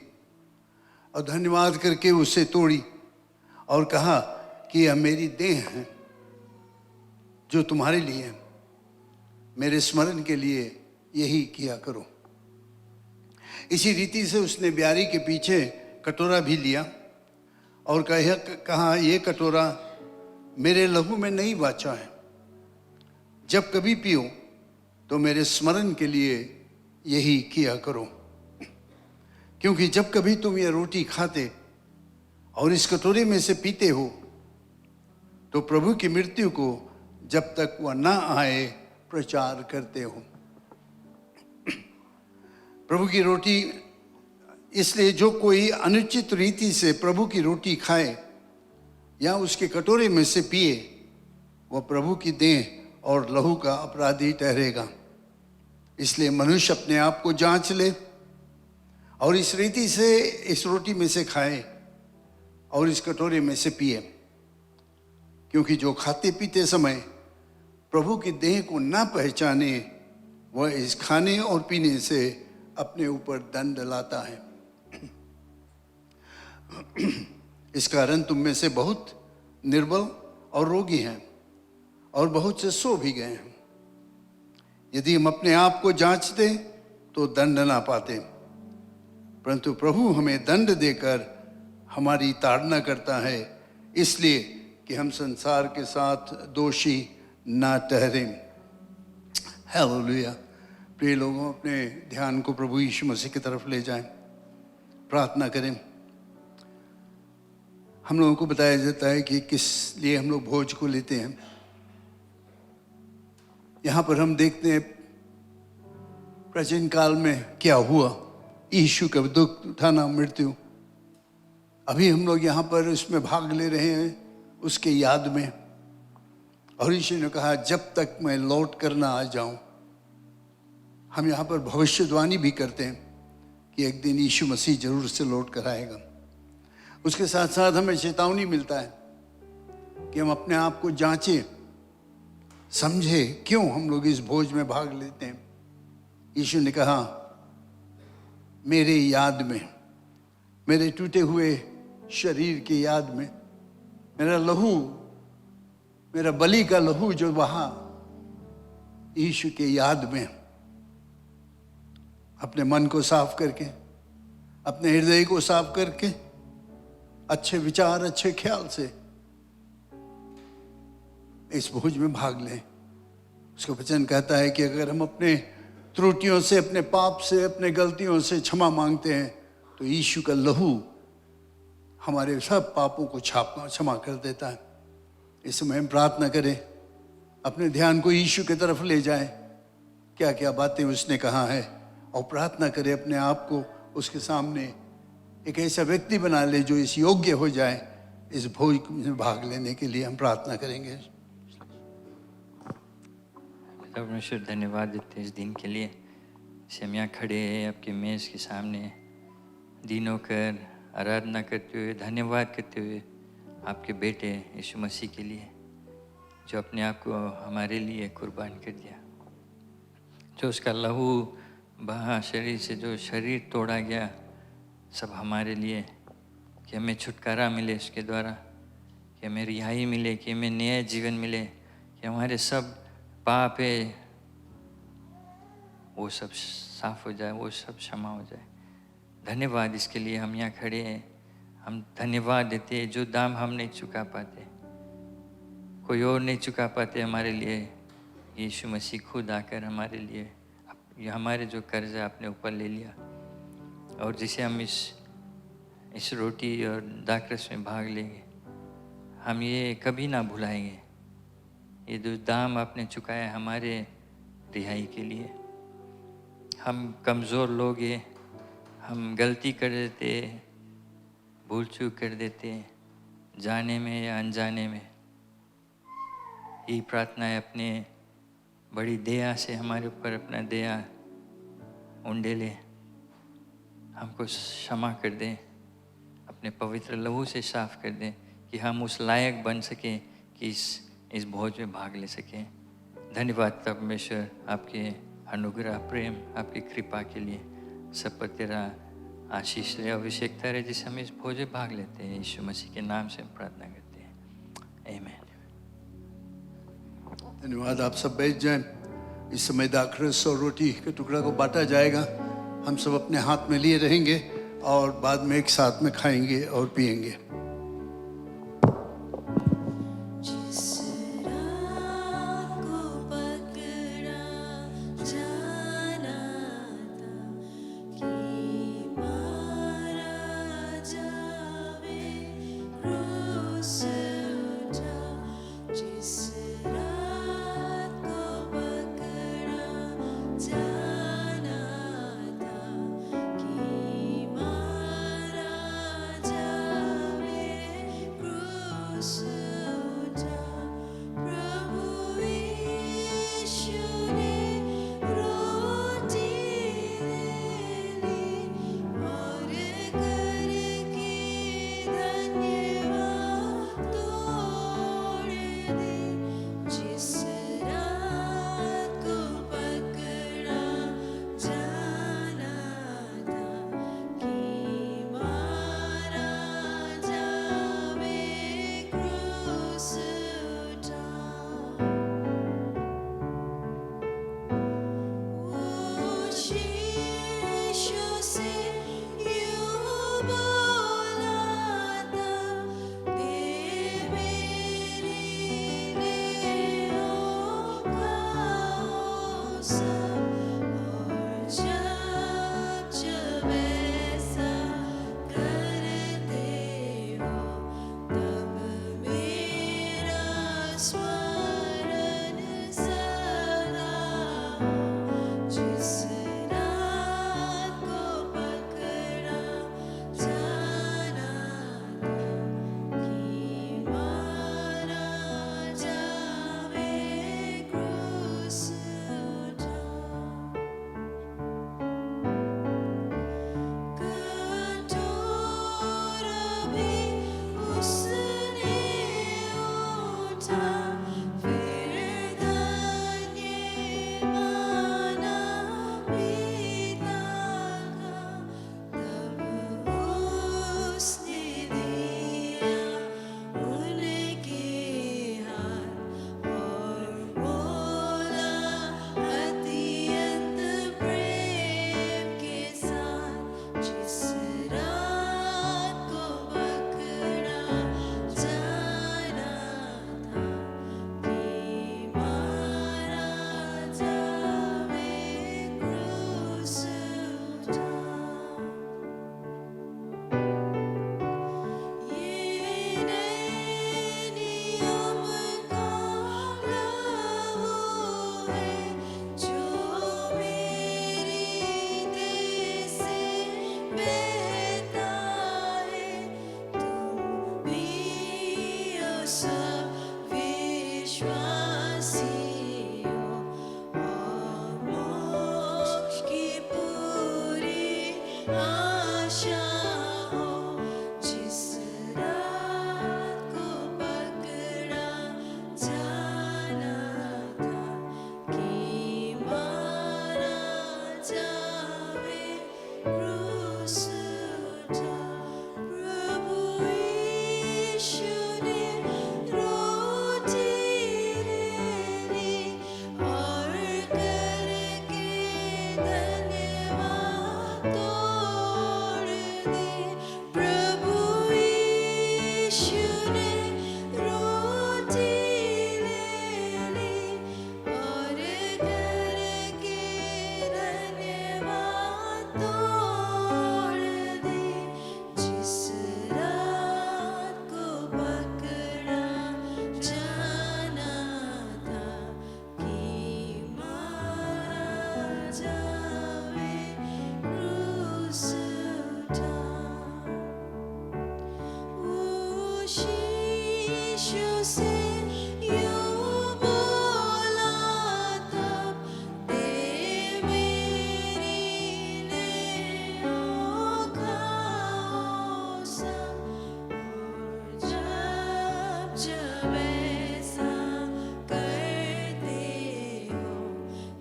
और धन्यवाद करके उसे तोड़ी और कहा कि यह मेरी देह है जो तुम्हारे लिए है, मेरे स्मरण के लिए यही किया करो। इसी रीति से उसने ब्यारी के पीछे कटोरा भी लिया और कहा ये कटोरा मेरे लहू में नहीं बाचा है, जब कभी पियो तो मेरे स्मरण के लिए यही किया करो। क्योंकि जब कभी तुम ये रोटी खाते और इस कटोरे में से पीते हो तो प्रभु की मृत्यु को जब तक वह ना आए प्रचार करते हो। प्रभु की रोटी, इसलिए जो कोई अनुचित रीति से प्रभु की रोटी खाए या उसके कटोरे में से पिए वह प्रभु की देह और लहू का अपराधी ठहरेगा। इसलिए मनुष्य अपने आप को जांच ले और इस रीति से इस रोटी में से खाए और इस कटोरे में से पिए। क्योंकि जो खाते पीते समय प्रभु की देह को ना पहचाने वह इस खाने और पीने से अपने ऊपर दंड लाता है। इस कारण तुम में से बहुत निर्बल और रोगी हैं और बहुत से सो भी गए हैं। यदि हम अपने आप को जांचते तो दंड ना पाते, परंतु प्रभु हमें दंड देकर हमारी ताड़ना करता है, इसलिए कि हम संसार के साथ दोषी ना ठहरें। हालेलुया। प्रिय लोगों, अपने ध्यान को प्रभु यीशु मसीह की तरफ ले जाएं, प्रार्थना करें। हम लोगों को बताया जाता है कि किस लिए हम लोग भोज को लेते हैं। यहाँ पर हम देखते हैं प्राचीन काल में क्या हुआ, यीशु का दुख उठाना, मृत्यु। अभी हम लोग यहाँ पर उसमें भाग ले रहे हैं उसके याद में। और यीशु ने कहा जब तक मैं लौट कर ना आ जाऊं। हम यहाँ पर भविष्यवाणी भी करते हैं कि एक दिन यीशु मसीह जरूर से लौट कर आएगा। उसके साथ साथ हमें चेतावनी मिलता है कि हम अपने आप को जांचें, समझे क्यों हम लोग इस भोज में भाग लेते हैं। यीशु ने कहा मेरे याद में, मेरे टूटे हुए शरीर की याद में, मेरा लहू, मेरा बलि का लहू जो बहा यीशु के याद में, अपने मन को साफ करके, अपने हृदय को साफ करके, अच्छे विचार, अच्छे ख्याल से इस भोज में भाग लें। उसका वचन कहता है कि अगर हम अपने त्रुटियों से, अपने पाप से, अपने गलतियों से क्षमा मांगते हैं तो यीशु का लहू हमारे सब पापों को क्षमा कर देता है। इस समय हम प्रार्थना करें, अपने ध्यान को यीशु की तरफ ले जाएं, क्या क्या बातें उसने कहा है, और प्रार्थना करें अपने आप को उसके सामने एक ऐसा व्यक्ति बना ले जो इस योग्य हो जाए इस भोज में भाग लेने के लिए। हम प्रार्थना करेंगे। परमेश्वर धन्यवाद देते हैं इस दिन के लिए। जैसे हम यहाँ खड़े हैं आपके मेज़ के सामने दिन होकर आराधना करते हुए, धन्यवाद करते हुए आपके बेटे यीशु मसीह के लिए जो अपने आप को हमारे लिए कुर्बान कर दिया, जो उसका लहू बहा शरीर से, जो शरीर तोड़ा गया सब हमारे लिए, कि हमें छुटकारा मिले उसके द्वारा, कि हमें रिहाई मिले, कि हमें नया जीवन मिले, कि हमारे सब पाप है वो सब साफ हो जाए, वो सब क्षमा हो जाए। धन्यवाद इसके लिए। हम यहाँ खड़े हैं, हम धन्यवाद देते हैं जो दाम हम नहीं चुका पाते, कोई और नहीं चुका पाते हमारे लिए। यीशु मसीह खुद आकर हमारे लिए ये हमारे जो कर्ज है आपने ऊपर ले लिया, और जिसे हम इस रोटी और दाखरस में भाग लेंगे, हम ये कभी ना भुलाएंगे। ये जो दाम आपने चुकाया हमारे रिहाई के लिए। हम कमज़ोर लोग हैं, हम गलती कर देते, भूल चूक कर देते, जाने में या अनजाने में। ये प्रार्थना है, अपने बड़ी दया से हमारे ऊपर अपना दया उंडेले, हमको क्षमा कर दें, अपने पवित्र लहू से साफ कर दें, कि हम उस लायक बन सकें कि इस भोज में भाग ले सकें। धन्यवाद परमेश्वर आपके अनुग्रह, प्रेम, आपकी कृपा के लिए। सब पर तेरा आशीष रहे, अभिषेकता रहे, जिसे हम इस भोज में भाग लेते हैं। यीशु मसीह के नाम से हम प्रार्थना करते हैं, आमीन। धन्यवाद। आप सब बैठ जाएं। इस समय दाखरस और रोटी के टुकड़ा को बांटा जाएगा। हम सब अपने हाथ में लिए रहेंगे और बाद में एक साथ में खाएंगे और पिएंगे। यीशु से यूं बोला तब दे मेरी ने खाओ सब और जब ऐसा करते हो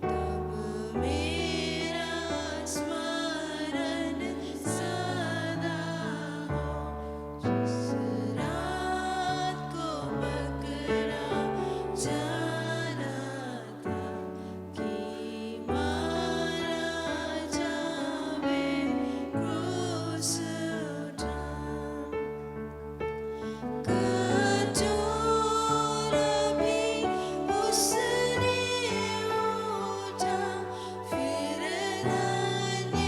तब मेरा स्मरण सदा हो जिस रात को पकड़ा जाना था कि मारा जावे क्रूस उठा कटोरा भी उसने उठा फिर धन्य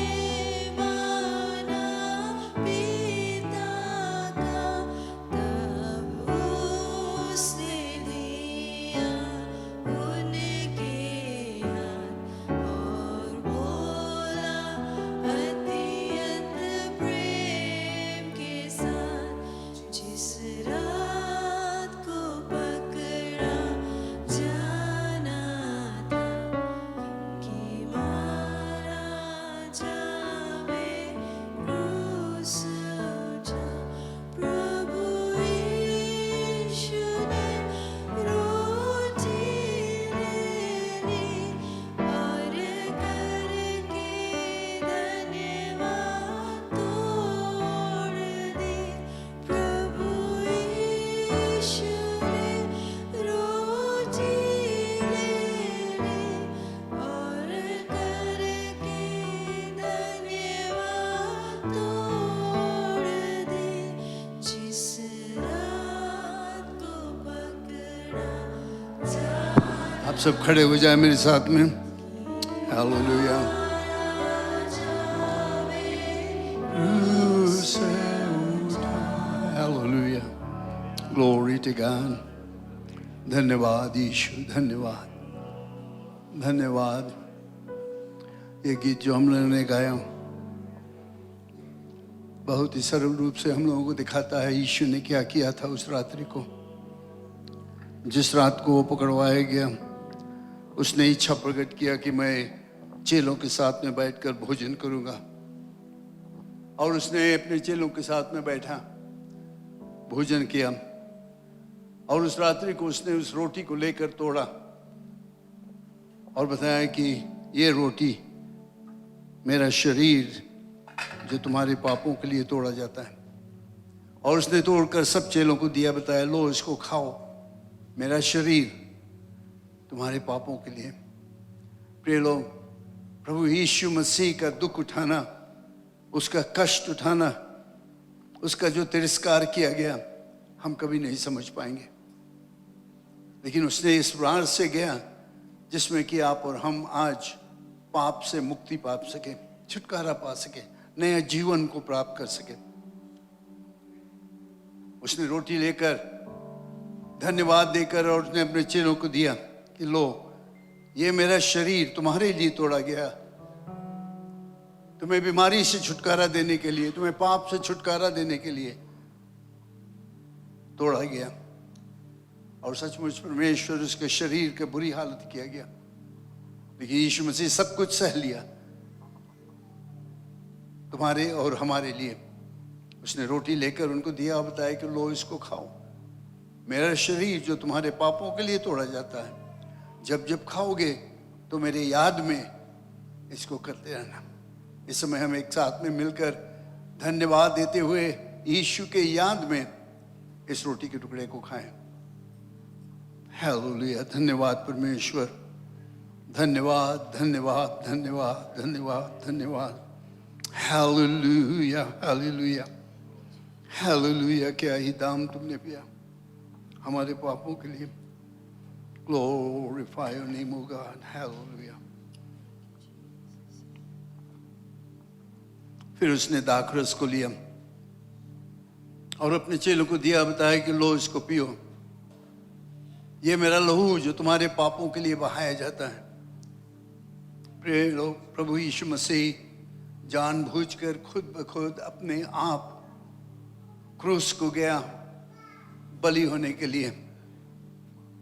माना पिता का तब उसने दिया उनके हाथ और बोला अत्यंत प्रेम के साथ जिस रात को पकड़ा जाना था कि मारा जावे क्रूस उठा प्रभु यीशु ने रोटी ले ली और करके धन्यवाद तोड़ दी प्रभु यीशु ने रोटी ले ली और करके धन्यवाद तोड़ दी जिस रात को पकड़ा जाना आप सब खड़े हो जाए मेरे साथ में। Hallelujah. Hallelujah. Glory to God. धन्यवाद यीशु, धन्यवाद, धन्यवाद। ये गीत जो हम लोगों ने गाया बहुत ही सरल रूप से हम लोगों को दिखाता है यीशु ने क्या किया था उस रात्रि को। जिस रात को वो पकड़वाया गया उसने इच्छा प्रकट किया कि मैं चेलों के साथ में बैठकर भोजन करूंगा, और उसने अपने चेलों के साथ में बैठा, भोजन किया, और उस रात्रि को उसने उस रोटी को लेकर तोड़ा और बताया कि ये रोटी मेरा शरीर जो तुम्हारे पापों के लिए तोड़ा जाता है। और उसने तोड़कर सब चेलों को दिया, बताया लो इसको खाओ, मेरा शरीर तुम्हारे पापों के लिए। प्रिय लोग, प्रभु यीशु मसीह का दुख उठाना, उसका कष्ट उठाना, उसका जो तिरस्कार किया गया हम कभी नहीं समझ पाएंगे, लेकिन उसने इस राह से गया जिसमें कि आप और हम आज पाप से मुक्ति पा सके, छुटकारा पा सके, नया जीवन को प्राप्त कर सके। उसने रोटी लेकर धन्यवाद देकर और उसने अपने चेलों को दिया कि लो ये मेरा शरीर तुम्हारे लिए तोड़ा गया, तुम्हें बीमारी से छुटकारा देने के लिए, तुम्हें पाप से छुटकारा देने के लिए तोड़ा गया। और सचमुच परमेश्वर उसके शरीर के बुरी हालत किया गया, लेकिन यीशु मसीह सब कुछ सह लिया तुम्हारे और हमारे लिए। उसने रोटी लेकर उनको दिया और बताया कि लो इसको खाओ, मेरा शरीर जो तुम्हारे पापों के लिए तोड़ा जाता है, जब जब खाओगे तो मेरे याद में इसको करते रहना। इस समय हम एक साथ में मिलकर धन्यवाद देते हुए यीशु के याद में इस रोटी के टुकड़े को खाएं। हालेलुया। धन्यवाद परमेश्वर, धन्यवाद धन्यवाद धन्यवाद धन्यवाद धन्यवाद। Hallelujah hallelujah hallelujah. क्या ही दाम तुमने पिया हमारे पापों के लिए। Glorify your name, O God. Hallelujah. फिर उसने दाखरस को लिया और अपने चेलों को दिया, बताया कि लो इसको पियो, ये मेरा लहू जो तुम्हारे पापों के लिए बहाया जाता है। प्रिय लोग, प्रभु यीशु मसीह जानबूझकर खुद ब खुद अपने आप क्रूस को गया बलि होने के लिए,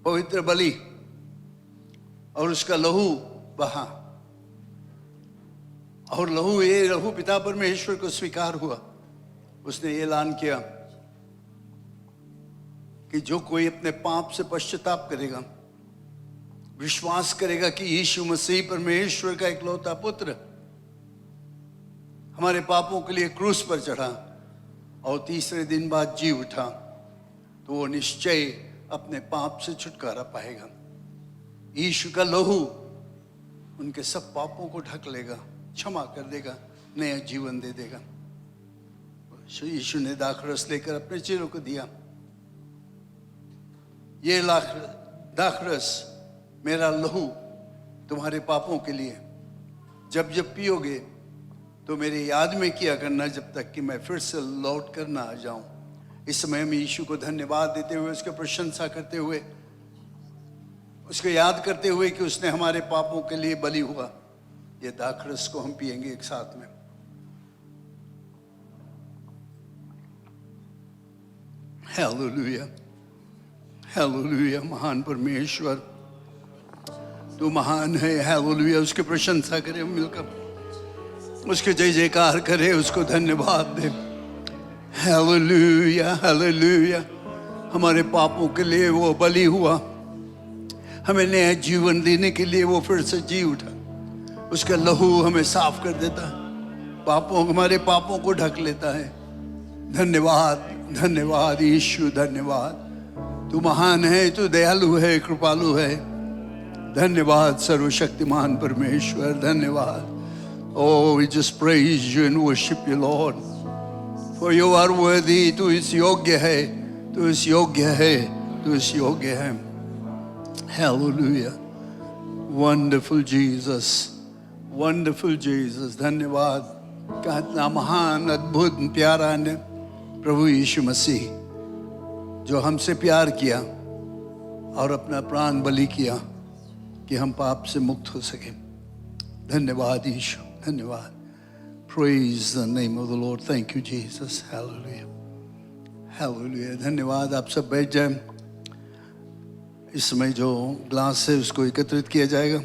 पवित्र बलि, और उसका लहू बहा, और ये लहू पिता परमेश्वर को स्वीकार हुआ। उसने ये ऐलान किया कि जो कोई अपने पाप से पश्चाताप करेगा, विश्वास करेगा कि यीशु मसीह परमेश्वर का इकलौता पुत्र हमारे पापों के लिए क्रूस पर चढ़ा और तीसरे दिन बाद जी उठा, तो वो निश्चय अपने पाप से छुटकारा पाएगा। यीशु का लहू उनके सब पापों को ढक लेगा, क्षमा कर देगा, नया जीवन दे देगा। यीशु ने दाखरस लेकर अपने चेलों को दिया। ये दाखरस मेरा लहू तुम्हारे पापों के लिए, जब जब पियोगे तो मेरे याद में किया करना, जब तक कि मैं फिर से लौट कर ना आ जाऊं। इस समय हम यीशु को धन्यवाद देते हुए, उसकी प्रशंसा करते हुए, उसको याद करते हुए कि उसने हमारे पापों के लिए बलि हुआ, ये दाखरस को हम पिएंगे एक साथ में। Hallelujah, hallelujah. महान परमेश्वर, तू महान है। हालेलुया। उसकी प्रशंसा करें मिलकर, उसके जय जयकार करे, उसको धन्यवाद दे। Hallelujah, hallelujah. हमारे पापों के लिए वो बलि हुआ, हमें नया जीवन देने के लिए वो फिर से जी उठा। उसका लहू हमें साफ कर देता है, हमारे पापों को ढक लेता है। धन्यवाद, धन्यवाद यीशु, धन्यवाद। तू महान है, तू दयालु है, कृपालु है। धन्यवाद सर्वशक्तिमान परमेश्वर, धन्यवाद। Oh, we just praise you and worship you, Lord. For you are worthy. तू इस योग्य है, तू इस योग्य है, तू इस योग्य है। Hallelujah. Wonderful Jesus, wonderful Jesus. धन्यवाद। कितना महान, अद्भुत, प्यारा ने प्रभु यीशु मसीह, जो हमसे प्यार किया और अपना प्राण बलि किया कि हम पाप से मुक्त हो सके। धन्यवाद यीशु, धन्यवाद। Praise the name of the Lord. Thank you Jesus. Hallelujah, hallelujah. धन्यवाद। आप सब बैठ जाएं। इस समय जो ग्लास है उसको एकत्रित किया जाएगा।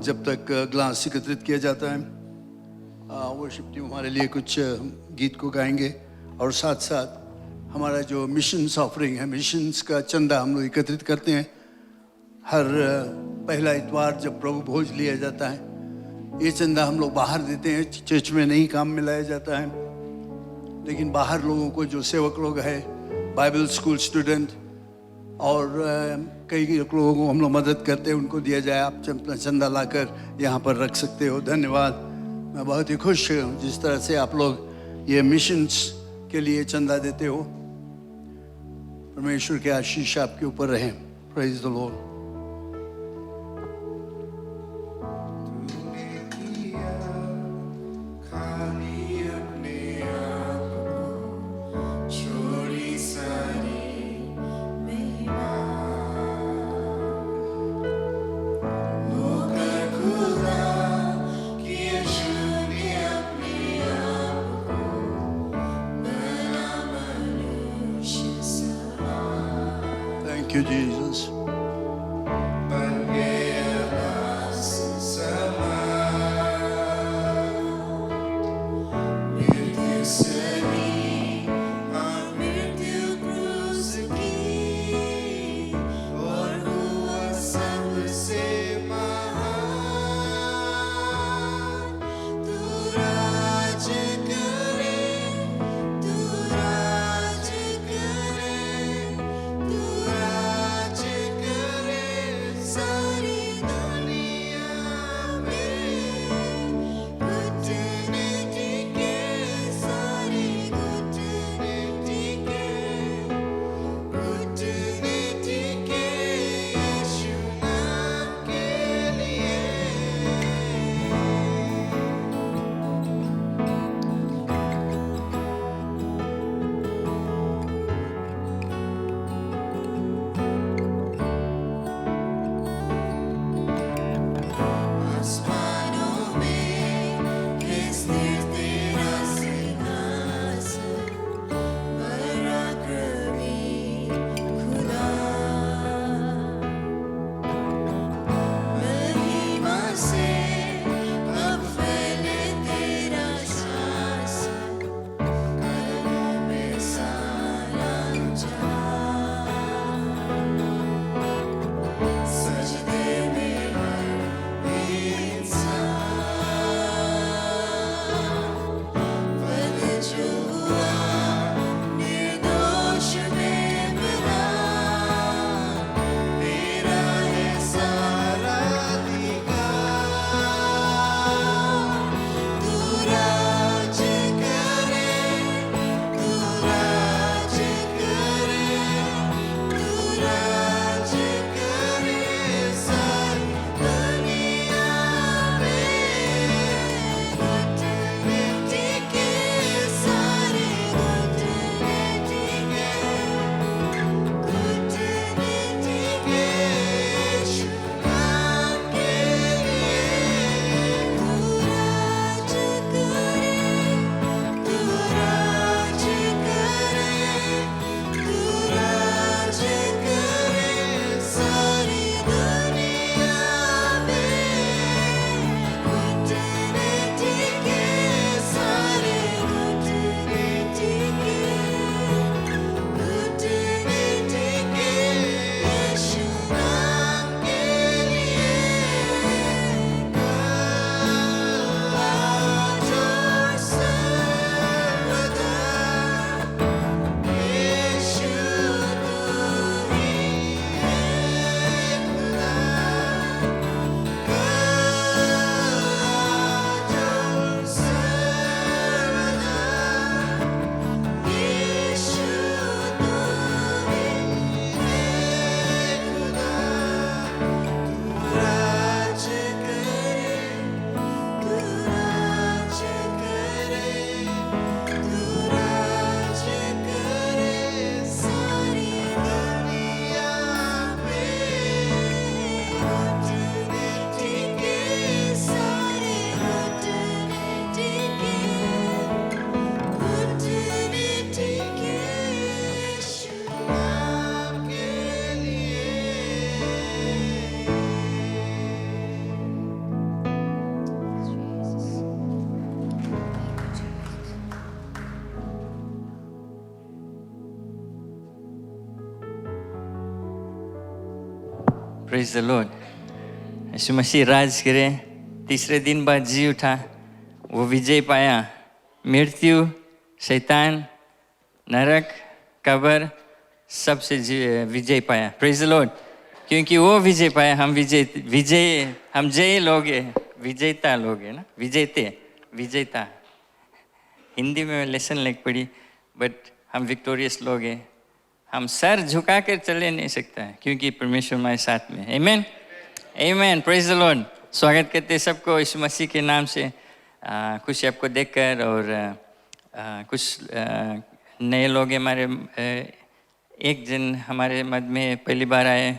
जब तक ग्लास एकत्रित किया जाता है, वर्शिप टीम हमारे लिए कुछ गीत को गाएंगे और साथ साथ हमारा जो मिशंस ऑफरिंग है, मिशंस का चंदा हम लोग एकत्रित करते हैं। हर पहला इतवार जब प्रभु भोज लिया जाता है, ये चंदा हम लोग बाहर देते हैं। चर्च में नहीं काम में लाया जाता है, लेकिन बाहर लोगों को, जो सेवक लोग हैं, बाइबल स्कूल स्टूडेंट और कई लोगों को हम लोग मदद करते हैं, उनको दिया जाए। आप अपना चंदा लाकर यहाँ पर रख सकते हो। धन्यवाद। मैं बहुत ही खुश हूँ जिस तरह से आप लोग ये मिशंस के लिए चंदा देते हो। परमेश्वर की आशीष आपके ऊपर रहे। Praise the Lord. Thank you, Jesus. निर्दोष में मिला, मेरा है सारा अधिकार। तू राज करे, तू राज करे, तू राज करे सारी दुनिया में। घुटने टिके सारे घुटने टिके, घुटने टिके यीशु नाम के लिए। तू राज करे, तू राज करे, तू राज करे सारी दुनिया में। घुटने टिके सारे घुटने टिके, घुटने टिके यीशु नाम के लिए। आज और सर्वदा यीशु तू ही है खुदा। आज और सर्वदा यीशु तू ही है खुदा। तू राज करे, तू राज करे, तू राज करे सारी दुनिया में। घुटने टिके सारे घुटने टिके, घुटने टिके यीशु नाम के लिए। Praise the lord. यीशु मसीह राज करे, तीसरे दिन बाद जी उठा, वो विजय पाया। मृत्यु, शैतान, नरक, कब्र सबसे विजय पाया। Praise the Lord. क्योंकि वो विजय पाया, हम हम जय लोग हैं, विजेता लोग हैं ना, विजेता। हिंदी में लेसन लिख पड़ी, बट हम विक्टोरियस लोग हैं। हम सर झुका कर चले नहीं सकता है, क्योंकि परमेश्वर हमारे साथ में है। आमीन, आमीन, प्रेज द लॉर्ड। स्वागत करते हैं सबको यीशु मसीह के नाम से। खुशी आपको देखकर, और कुछ नए लोग हैं हमारे। एक जन हमारे मध्य में पहली बार आए,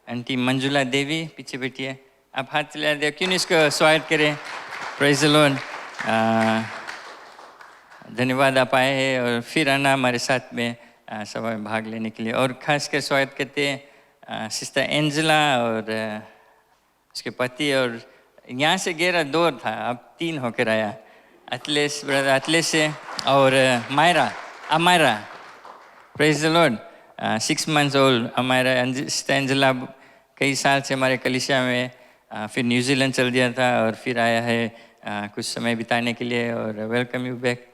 आंटी मंजुला देवी, पीछे बैठी है। आप हाथ चला दे, क्यों नहीं इसको स्वागत करें। Praise the Lord. धन्यवाद आप आए हैं, और फिर आना हमारे साथ में सभा में भाग लेने के लिए। और खास कर स्वागत करते हैं सिस्टर एंजेला और उसके पति, और यहाँ से गहरा दौर था, अब 3 होकर आया। अतलेस, ब्रदर अतलेस से, और Amaira, praise the Lord. 6 months old Amaira. Sister Angela कई साल से हमारे कलीसिया में, फिर न्यूजीलैंड चल दिया था, और फिर आया है कुछ समय बिताने के लिए। और welcome you back,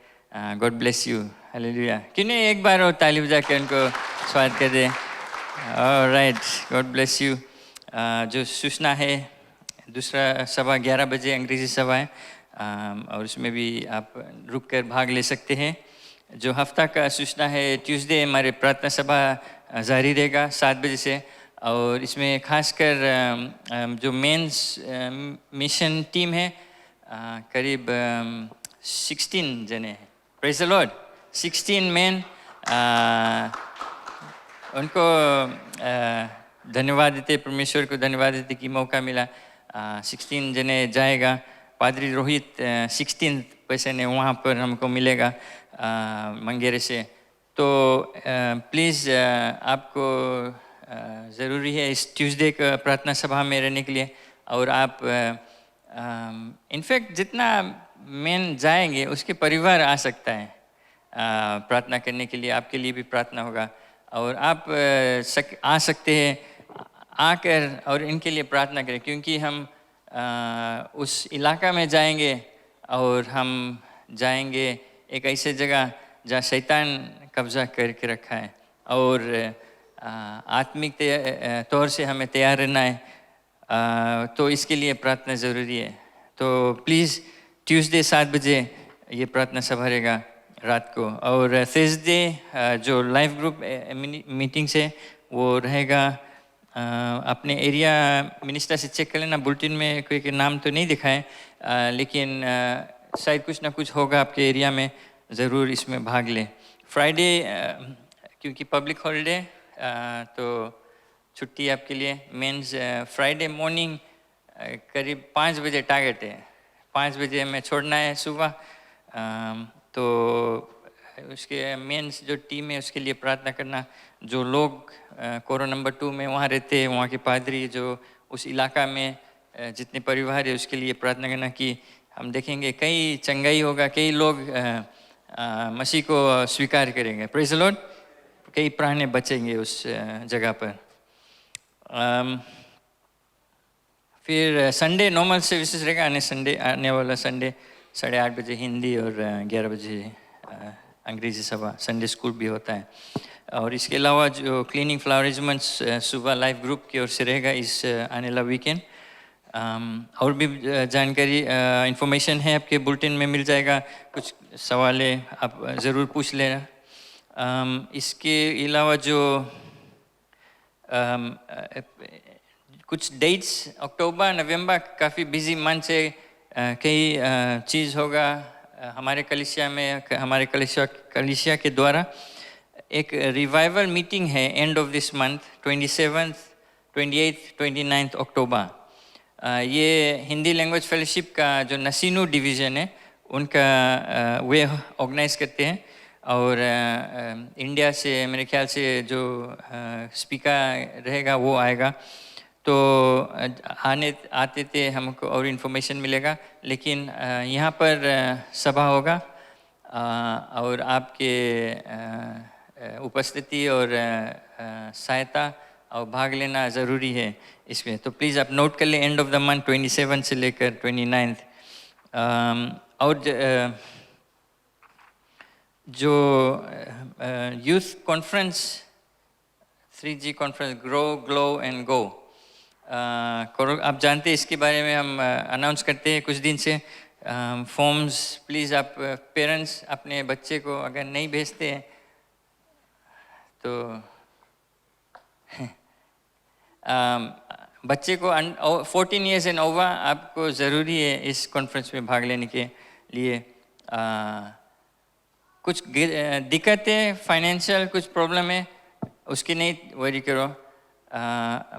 God bless you, hallelujah. क्यों नहीं एक बार और ताली बजा के उनको स्वागत कर दे। Alright, God bless you. जो सूचना है, दूसरा सभा 11 बजे अंग्रेजी सभा है, और उसमें भी आप रुक कर भाग ले सकते हैं। जो हफ्ता का सूचना है, ट्यूसडे हमारे प्रार्थना सभा जारी रहेगा 7 बजे से। और इसमें खासकर जो मेंस मिशन टीम है, करीब 16 जने हैं। Praise the Lord. 16 मेन। उनको धन्यवाद देते, परमेश्वर को धन्यवाद देते कि मौका मिला। 16 जने जाएगा। पादरी रोहित 16 पैसे ने वहाँ पर हमको मिलेगा मंगेरे से। तो प्लीज़ आपको ज़रूरी है इस ट्यूसडे का प्रार्थना सभा में रहने के लिए। और आप इनफैक्ट जितना मेन जाएंगे उसके परिवार आ सकता है प्रार्थना करने के लिए, आपके लिए भी प्रार्थना होगा। और आप आ सकते हैं, आकर और इनके लिए प्रार्थना करें, क्योंकि हम उस इलाका में जाएंगे और हम जाएंगे एक ऐसे जगह जहाँ शैतान कब्जा करके रखा है, और आत्मिक तौर से हमें तैयार रहना है। तो इसके लिए प्रार्थना ज़रूरी है। तो प्लीज़ ट्यूसडे 7 बजे ये प्रार्थना सभा रहेगा रात को, और थर्सडे जो लाइव ग्रुप मीटिंग्स है वो रहेगा। अपने एरिया मिनिस्टर से चेक कर लेना, बुलेटिन में कोई नाम तो नहीं दिखा है, लेकिन शायद कुछ ना कुछ होगा आपके एरिया में, ज़रूर इसमें भाग लें। फ्राइडे क्योंकि पब्लिक हॉलीडे तो छुट्टी आपके लिए। मीन्स फ्राइडे मॉर्निंग करीब 5 बजे टारगेट है, 5 बजे हमें छोड़ना है सुबह। तो उसके मेंस जो टीम है उसके लिए प्रार्थना करना। जो लोग कोरो नंबर 2 में वहाँ रहते हैं, वहाँ के पादरी जो उस इलाका में जितने परिवार है उसके लिए प्रार्थना करना कि हम देखेंगे कई चंगाई होगा, कई लोग मसीह को स्वीकार करेंगे। Praise the Lord. कई प्राण बचेंगे उस जगह पर। फिर संडे नॉर्मल सर्विसेज रहेगा। आने वाला संडे 8:30 बजे हिंदी और 11 बजे अंग्रेजी सभा, संडे स्कूल भी होता है। और इसके अलावा जो क्लीनिंग फ्लावर अरेंजमेंट्स सुबह लाइव ग्रुप की ओर से रहेगा इस आने वाला वीकेंड। और भी जानकारी इंफॉर्मेशन है आपके बुलेटिन में मिल जाएगा। कुछ सवाल है आप ज़रूर पूछ लेना। इसके अलावा जो कुछ डेट्स अक्टूबर नवंबर काफ़ी बिजी मंथ है, कई चीज़ होगा हमारे कलीसिया में। हमारे कलीसिया के द्वारा एक रिवाइवल मीटिंग है end of this month 27th, 28th, 29th अक्टूबर। ये हिंदी लैंग्वेज फेलोशिप का जो नसीनू डिवीज़न है उनका वे ऑर्गेनाइज करते हैं। और इंडिया से मेरे ख्याल से जो स्पीकर रहेगा वो आएगा। तो आते थे हमको और इन्फॉर्मेशन मिलेगा। लेकिन यहाँ पर सभा होगा और आपके उपस्थिति और सहायता और भाग लेना ज़रूरी है इसमें। तो प्लीज़ आप नोट कर लें, एंड ऑफ द मंथ 27 से लेकर 29th। और जो youth conference 3G conference grow glow and go, आप जानते हैं इसके बारे में हम अनाउंस करते हैं कुछ दिन से। फॉर्म्स प्लीज़ आप पेरेंट्स अपने बच्चे को अगर नहीं भेजते हैं तो बच्चे को 14 ईयर्स एंड ओवर आपको ज़रूरी है इस कॉन्फ्रेंस में भाग लेने के लिए। कुछ दिक्कतें फाइनेंशियल कुछ प्रॉब्लम है उसकी नहीं वरी करो,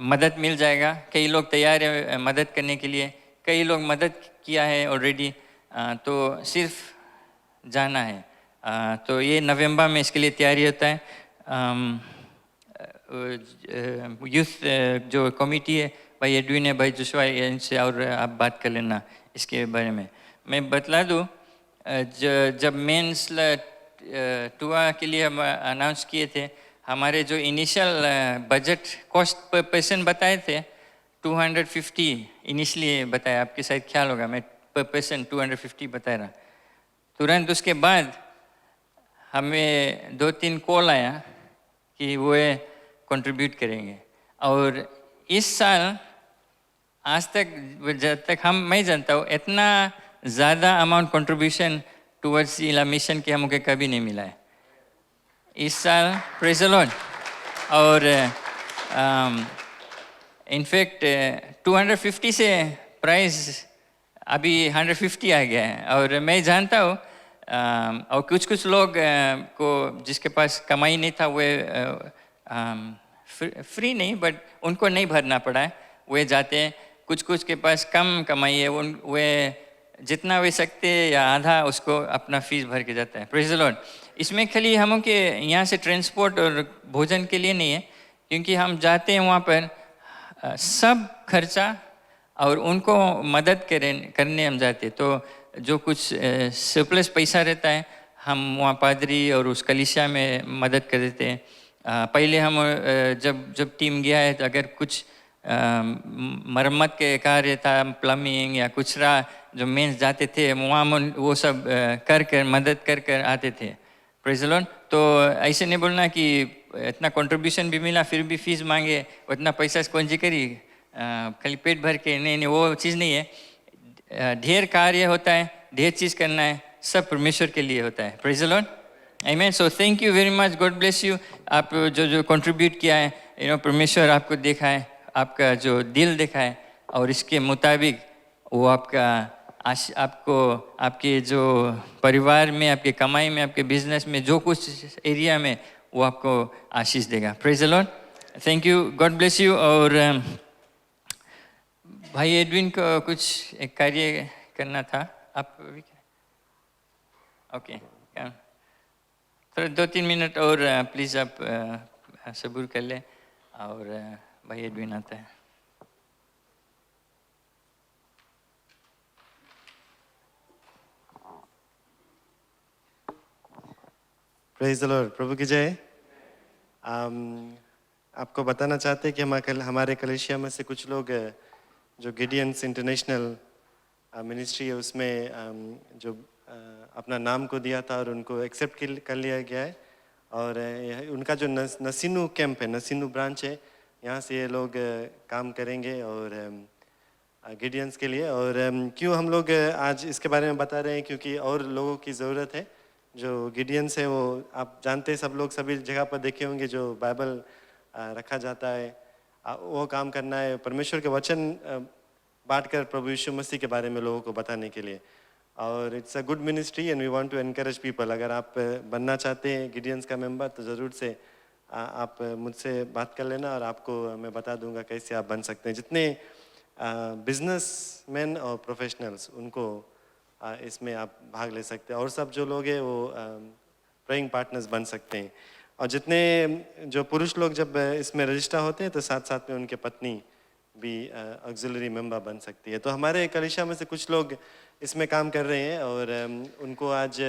मदद मिल जाएगा। कई लोग तैयार है मदद करने के लिए, कई लोग मदद किया है ऑलरेडी। तो सिर्फ जाना है। तो ये नवंबर में इसके लिए तैयारी होता है। यूथ जो कमेटी है भाई एडविन है, भाई जुशवा, इनसे और आप बात कर लेना इसके बारे में। मैं बतला दूँ जब मेंस टूर के लिए हम अनाउंस किए थे, हमारे जो initial budget cost per person बताए थे 250 इनिशियली बताया, आपके शायद ख्याल होगा, मैं पर पर्सन 250 बता रहा। तुरंत उसके बाद हमें 2-3 कॉल आया कि वो कंट्रीब्यूट करेंगे। और इस साल आज तक जब तक मैं जानता हूँ इतना ज़्यादा अमाउंट कंट्रीब्यूशन टुवर्ड्स मिशन के हमको कभी नहीं मिला है इस साल। Praise the Lord. और इनफैक्ट 250 से प्राइस अभी 150 आ गया है। और मैं जानता हूँ और कुछ लोग को जिसके पास कमाई नहीं था वे फ्री नहीं बट उनको नहीं भरना पड़ा है, वे जाते हैं। कुछ के पास कम कमाई है, वे जितना वे सकते या आधा उसको अपना फीस भर के जाता है। Praise the Lord. इसमें खाली हम के यहाँ से ट्रांसपोर्ट और भोजन के लिए नहीं है, क्योंकि हम जाते हैं वहाँ पर सब खर्चा और उनको मदद करने हम जाते। तो जो कुछ सरप्लस पैसा रहता है हम वहाँ पादरी और उस कलीसिया में मदद कर देते हैं। पहले हम जब टीम गया है तो अगर कुछ मरम्मत के कार्य था, प्लम्बिंग या कुछ रहा, जो मेंस जाते थे वहाँ वो सब कर मदद कर आते थे। Praise the Lord. तो ऐसे नहीं बोलना कि इतना कंट्रीब्यूशन भी मिला फिर भी फीस मांगे, उतना पैसा कौन जी करी, खाली पेट भर के, नहीं नहीं, वो चीज़ नहीं है। ढेर कार्य होता है, ढेर चीज़ करना है, सब परमेश्वर के लिए होता है। प्रेज़ द लॉर्ड, आमीन। So thank you very much, God bless you. आप जो जो कंट्रीब्यूट किया है, परमेश्वर आपको देखा है, आपका जो दिल देखा है, और इसके मुताबिक वो आपका आपको आपके जो परिवार में, आपके कमाई में, आपके बिजनेस में, जो कुछ एरिया में, वो आपको आशीष देगा। Praise the Lord, thank you, God bless you. और भाई एडविन को कुछ एक कार्य करना था, आप भी ओके, थोड़ा 2-3 मिनट और प्लीज़ आप सबूर कर ले, और भाई एडविन आता है। प्रेज द लॉर्ड, प्रभु की जय। आपको बताना चाहते हैं कि हमारे कलेशिया में से कुछ लोग जो गिडियंस इंटरनेशनल मिनिस्ट्री है उसमें जो अपना नाम को दिया था और उनको एक्सेप्ट कर लिया गया है। और उनका जो नसीनू कैंप है, नसीनू ब्रांच है, यहाँ से ये लोग काम करेंगे और गिडियंस के लिए। और क्यों हम लोग आज इसके बारे में बता रहे हैं, क्योंकि और लोगों की ज़रूरत है। जो गिडियंस है वो आप जानते हैं, सब लोग सभी जगह पर देखे होंगे, जो बाइबल रखा जाता है, वो काम करना है, परमेश्वर के वचन बांटकर प्रभु यीशु मसीह के बारे में लोगों को बताने के लिए। और it's a good ministry and we want to encourage people. अगर आप बनना चाहते हैं गिडियंस का मेंबर, तो ज़रूर से आप मुझसे बात कर लेना और आपको मैं बता दूंगा कैसे आप बन सकते हैं। जितने बिजनेसमैन और प्रोफेशनल्स, उनको इसमें आप भाग ले सकते हैं, और सब जो लोग हैं वो प्रेइंग पार्टनर्स बन सकते हैं। और जितने जो पुरुष लोग जब इसमें रजिस्टर होते हैं, तो साथ साथ में उनके पत्नी भी ऑक्सिलरी मेंबर बन सकती है। तो हमारे कलीसिया में से कुछ लोग इसमें काम कर रहे हैं, और उनको आज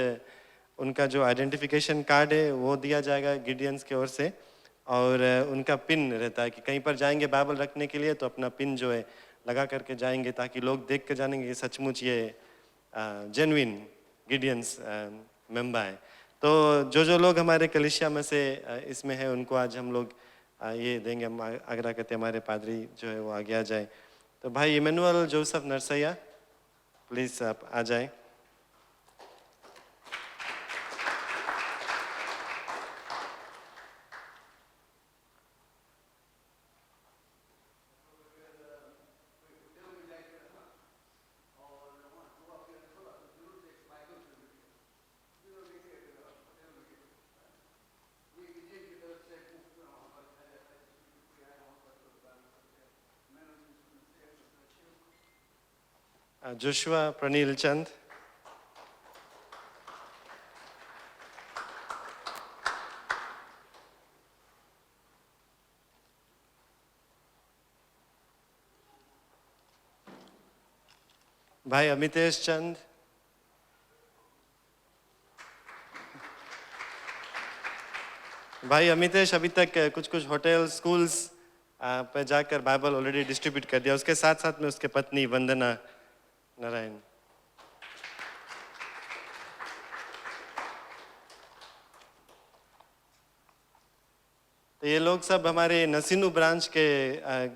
उनका जो आइडेंटिफिकेशन कार्ड है वो दिया जाएगा गिडियंस की ओर से, और उनका पिन रहता है कि कहीं पर जाएंगे बाइबल रखने के लिए, तो अपना पिन जो है लगा करके जाएंगे, ताकि लोग देख कर जानेंगे कि सचमुच ये जेन्युइन गिडियंस मेंबर है। तो जो लोग हमारे कलीसिया में से इसमें है, उनको आज हम लोग ये देंगे। हम आग्रह करते हमारे पादरी जो है वो आगे आ जाए। तो भाई इमैनुअल जोसेफ नरसैया, प्लीज़ आप आ जाए। जोशुआ प्रणील चंद, भाई अमितेश चंद, भाई अमितेश अभी तक कुछ होटल स्कूल्स पे जाकर बाइबल ऑलरेडी डिस्ट्रीब्यूट कर दिया, उसके साथ साथ में उसके पत्नी वंदना नारायण। तो ये लोग सब हमारे नसीनू ब्रांच के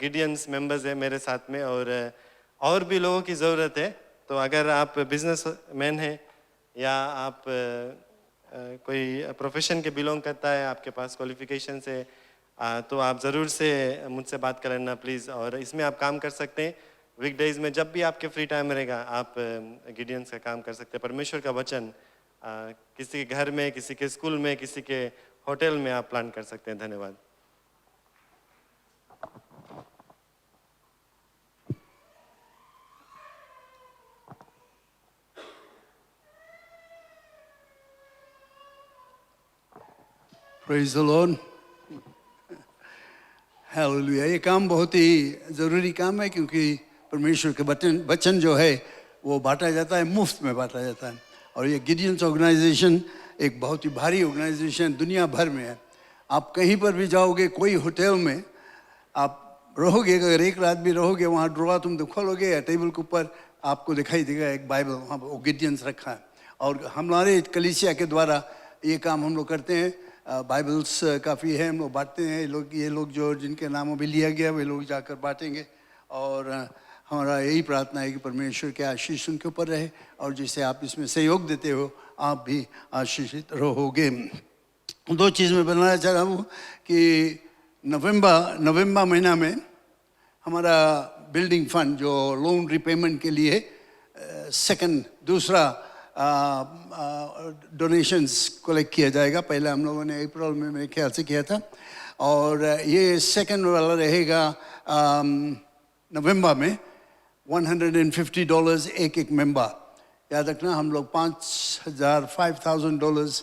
गिडियंस मेंबर्स हैं मेरे साथ में, और भी लोगों की ज़रूरत है। तो अगर आप बिजनेस मैन हैं या आप कोई प्रोफेशन के बिलोंग करता है, आपके पास क्वालिफिकेशन है, तो आप ज़रूर से मुझसे बात कर लेना प्लीज़। और इसमें आप काम कर सकते हैं वीकडेज में, जब भी आपके फ्री टाइम रहेगा आप गिडियंस का काम कर सकते हैं। परमेश्वर का वचन किसी के घर में, किसी के स्कूल में, किसी के होटल में आप प्लान कर सकते हैं। धन्यवाद। Praise the Lord, hallelujah. ये काम बहुत ही ज़रूरी काम है, क्योंकि परमेश्वर के वचन जो है वो बांटा जाता है, मुफ्त में बांटा जाता है। और ये गिडियंस ऑर्गेनाइजेशन एक बहुत ही भारी ऑर्गेनाइजेशन दुनिया भर में है। आप कहीं पर भी जाओगे, कोई होटल में आप रहोगे, अगर एक रात भी रहोगे, वहाँ ड्रॉ तुम खोलोगे या टेबल के ऊपर आपको दिखाई देगा एक बाइबल, वहाँ वो गिडियंस रखा है। और हमारे कलीसिया के द्वारा ये काम हम लोग करते हैं। बाइबल्स काफ़ी है, हम लोग बांटते हैं। ये लोग जो जिनके नामों भी लिया गया वे लोग जाकर बांटेंगे। और हमारा यही प्रार्थना है कि परमेश्वर के आशीष उनके ऊपर रहे, और जिसे आप इसमें सहयोग देते हो आप भी आशीषित रहोगे। दो चीज़ मैं बताना चाह रहा हूँ कि नवंबर महीना में हमारा बिल्डिंग फंड जो लोन रिपेमेंट के लिए दूसरा डोनेशंस कलेक्ट किया जाएगा। पहले हम लोगों ने अप्रैल में मेरे ख्याल से किया था, और ये सेकंड वाला रहेगा नवंबर में। $150 एक मेंबर। याद रखना, हम लोग $5,000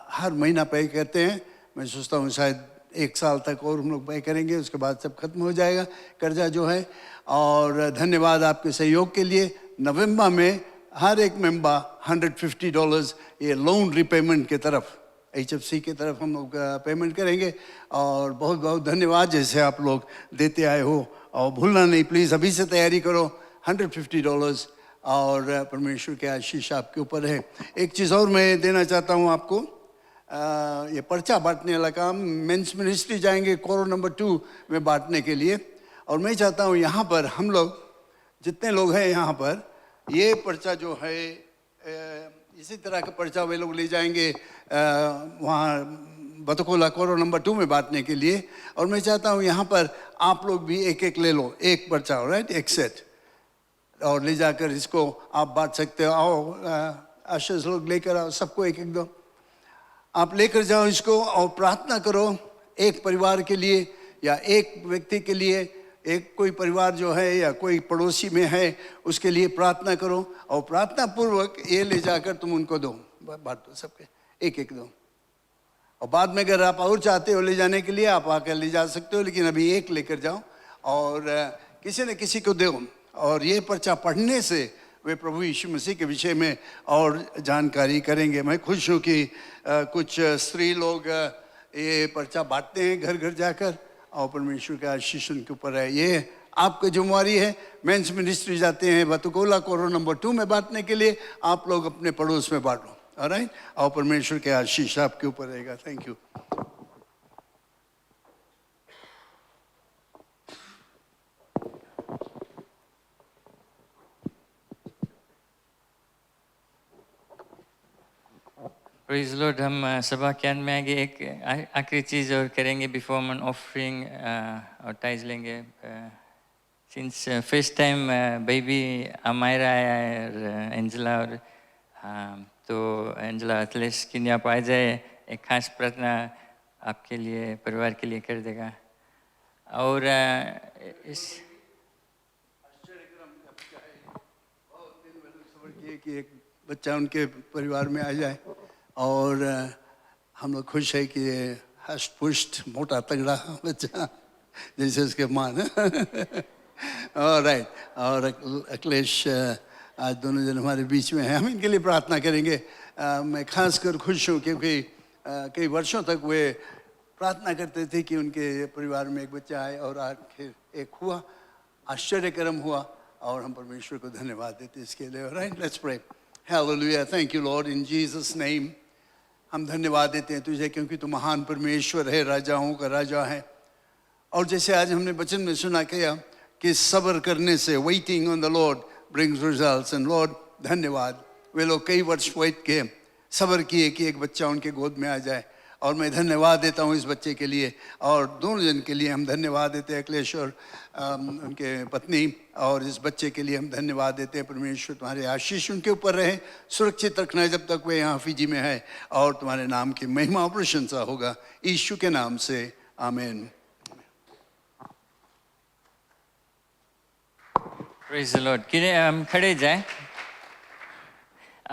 हर महीना पे करते हैं। मैं सोचता हूँ शायद 1 साल तक और हम लोग पे करेंगे, उसके बाद सब खत्म हो जाएगा कर्जा जो है। और धन्यवाद आपके सहयोग के लिए। नवंबर में हर एक मेंबर $150 ये लोन रिपेमेंट के तरफ, HFC की तरफ हम लोग पेमेंट करेंगे। और बहुत बहुत धन्यवाद जैसे आप लोग देते आए हो। और भूलना नहीं प्लीज़, अभी से तैयारी करो। $150 और परमेश्वर के आशीष आपके ऊपर है। एक चीज़ और मैं देना चाहता हूँ आपको, ये पर्चा बांटने वाला काम। मेंस मिनिस्ट्री जाएंगे कोर नंबर 2 में बांटने के लिए। और मैं चाहता हूँ यहाँ पर हम लोग जितने लोग हैं यहाँ पर, ये पर्चा जो है इसी तरह का पर्चा वे लोग ले जाएंगे वहाँ बतकोला कोरो नंबर 2 में बांटने के लिए। और मैं चाहता हूँ यहाँ पर आप लोग भी एक ले लो, एक पर्चा, राइट, एक सेट, और ले जाकर इसको आप बांट सकते हो। आओ आशीष लोग लेकर आओ, सबको एक दो आप लेकर जाओ इसको, और प्रार्थना करो एक परिवार के लिए या एक व्यक्ति के लिए। एक कोई परिवार जो है या कोई पड़ोसी में है उसके लिए प्रार्थना करो, और प्रार्थना पूर्वक ये ले जाकर तुम उनको दो, बांट दो सबके एक दो। और बाद में अगर आप और चाहते हो ले जाने के लिए आप आकर ले जा सकते हो, लेकिन अभी एक लेकर जाओ और किसी न किसी को दो। और ये पर्चा पढ़ने से वे प्रभु यीशु मसीह के विषय में और जानकारी करेंगे। मैं खुश हूँ कि कुछ स्त्री लोग ये पर्चा बांटते हैं घर घर जाकर, और परमेश्वर का आशीष उनके ऊपर है। ये आपकी जिम्मेवारी है। मेंस मिनिस्ट्री जाते हैं बतकोला कोरो नंबर 2 में बांटने के लिए, आप लोग अपने पड़ोस में बांटो, ऑलराइट, और परमेश्वर के आशीष आपके ऊपर रहेगा। Thank you. Praise Lord. हम सभा के अंत में आगे एक आखिरी चीज़ और करेंगे बिफोर मन ऑफरिंग और टाइज लेंगे। Since first time baby Amaira और एंजेला, और तो एंजेला अखिलेश की आप आ जाए, एक खास प्रार्थना आपके लिए परिवार के लिए कर देगा। और इस कि एक बच्चा उनके परिवार में आ जाए, और हम लोग खुश है कि ये हष्ट पुष्ट मोटा तगड़ा बच्चा जैसे उसके माँ ने राइट। और अखिलेश आज दोनों जन हमारे बीच में हैं, हम इनके लिए प्रार्थना करेंगे। मैं खास कर खुश हूँ क्योंकि कई वर्षों तक वे प्रार्थना करते थे कि उनके परिवार में एक बच्चा आए, और आखिर एक हुआ, आश्चर्यकरम हुआ, और हम परमेश्वर को धन्यवाद देते इसके लिए। Right, let's pray. Hallelujah, thank you Lord, in Jesus name. हम धन्यवाद देते हैं तुझे क्योंकि तू महान परमेश्वर है, राजाओं का राजा है। और जैसे आज हमने वचन में सुना किया कि सब्र करने से, waiting on the Lord brings results, and Lord धन्यवाद, वे लोग कई वर्ष वेट किए, सब्र किए कि एक बच्चा उनके गोद में आ जाए। और मैं धन्यवाद देता हूँ इस बच्चे के लिए, और दोनों जन के लिए हम धन्यवाद देते हैं, अखिलेश और उनके पत्नी, और इस बच्चे के लिए हम धन्यवाद देते हैं। परमेश्वर तुम्हारे आशीष उनके ऊपर रहे, सुरक्षित रखना है जब तक वे यहाँ फिजी में है, और तुम्हारे नाम की महिमा और प्रशंसा होगा, यीशु के नाम से, आमीन। Praise the Lord. कि हम खड़े जाएं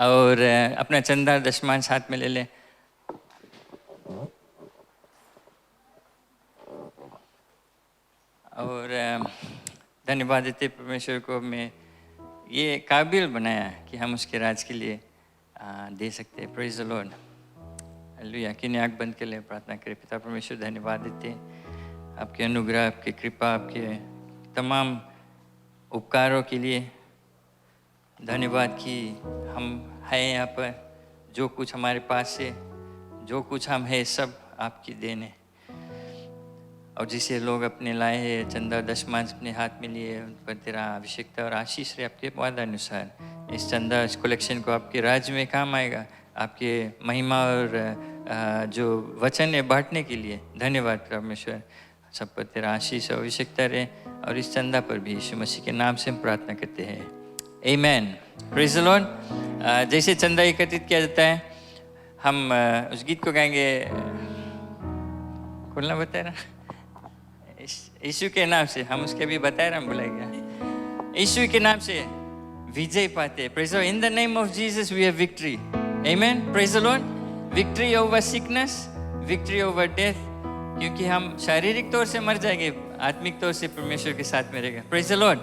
और अपना चंदा दशमांश हाथ में ले लें। और धन्यवाद देते परमेश्वर को हमें ये काबिल बनाया कि हम उसके राज के लिए दे सकते हैं। Praise the Lord, hallelujah. किन्हें आँख बंद के लिए प्रार्थना करें। पिता परमेश्वर, धन्यवाद देते हैं आपके अनुग्रह, आपके कृपा, आपके तमाम उपकारों के लिए। धन्यवाद कि हम हैं यहाँ पर, जो कुछ हमारे पास है जो कुछ हम है सब आपकी देन है। और जिसे लोग अपने लाए हैं चंदा दशमांश अपने हाथ में लिए, उन पर तेरा अभिषेकता और आशीष रहे आपके वादानुसार। इस चंदा इस कलेक्शन को आपके राज्य में काम आएगा, आपके महिमा और जो वचन है बांटने के लिए। धन्यवाद परमेश्वर, सब पर तेरा आशीष और अभिषेकता रहे। और इस चंदा पर भी यीशु मसीह के नाम से हम प्रार्थना करते हैं, आमेन। Praise the Lord. जैसे चंदा एकत्रित किया जाता है, हम उस गीत को गाएंगे, खोलना बताए ना, यीशु के नाम से। हम उसके भी बताए ना, हम बुलाएंगे यीशु के नाम से विजय पाते। Praise the Lord. In the name of Jesus we have victory, amen. Praise the Lord. Victory over sickness, victory over death, क्योंकि हम शारीरिक तौर से मर जाएंगे, आत्मिक तौर से परमेश्वर के साथ में रहेगा। Praise the Lord.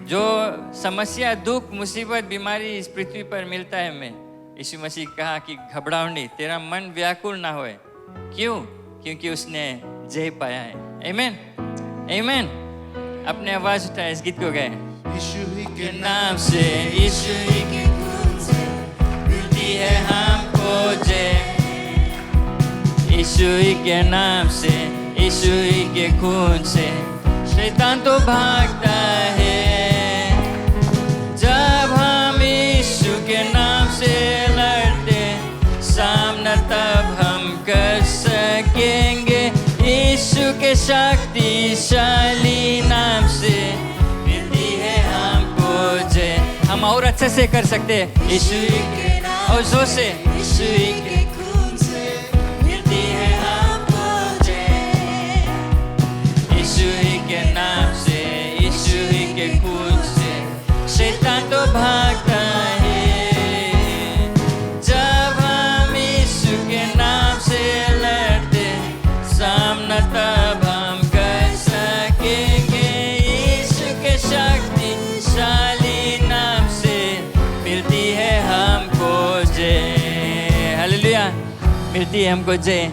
जो समस्या, दुख, मुसीबत, बीमारी इस पृथ्वी पर मिलता है हमें, यीशु मसीह कहा कि घबराओ नहीं, तेरा मन व्याकुल ना होए। क्यों? क्योंकि उसने जय पाया है। आमेन, आमेन। अपने आवाज उठाए, इस गीत को गाए। यीशु ही के नाम से, यीशु ही के खून से मिलती है हमको जय। यीशु ही के नाम से, यीशु ही के खून से शैतान तो भागता है। जब हम यीशु के नाम से लड़ते सामना, तब हम कर सकेंगे। यीशु के शक्तिशाली नाम से मिलती है हमको जय। हम और अच्छे से कर सकते हैं। यीशु के नाम और जोर से, यीशु के खून से मिलती है हमको जय। यीशु के नाम से, यीशु के खून से शैतान तो भागता है। जब हम यीशु के नाम से लड़ते सामना, तब हम कर सकेंगे। यीशु के शक्तिशाली नाम से मिलती है हमको जय। हालेलुया, मिलती है हमको जय।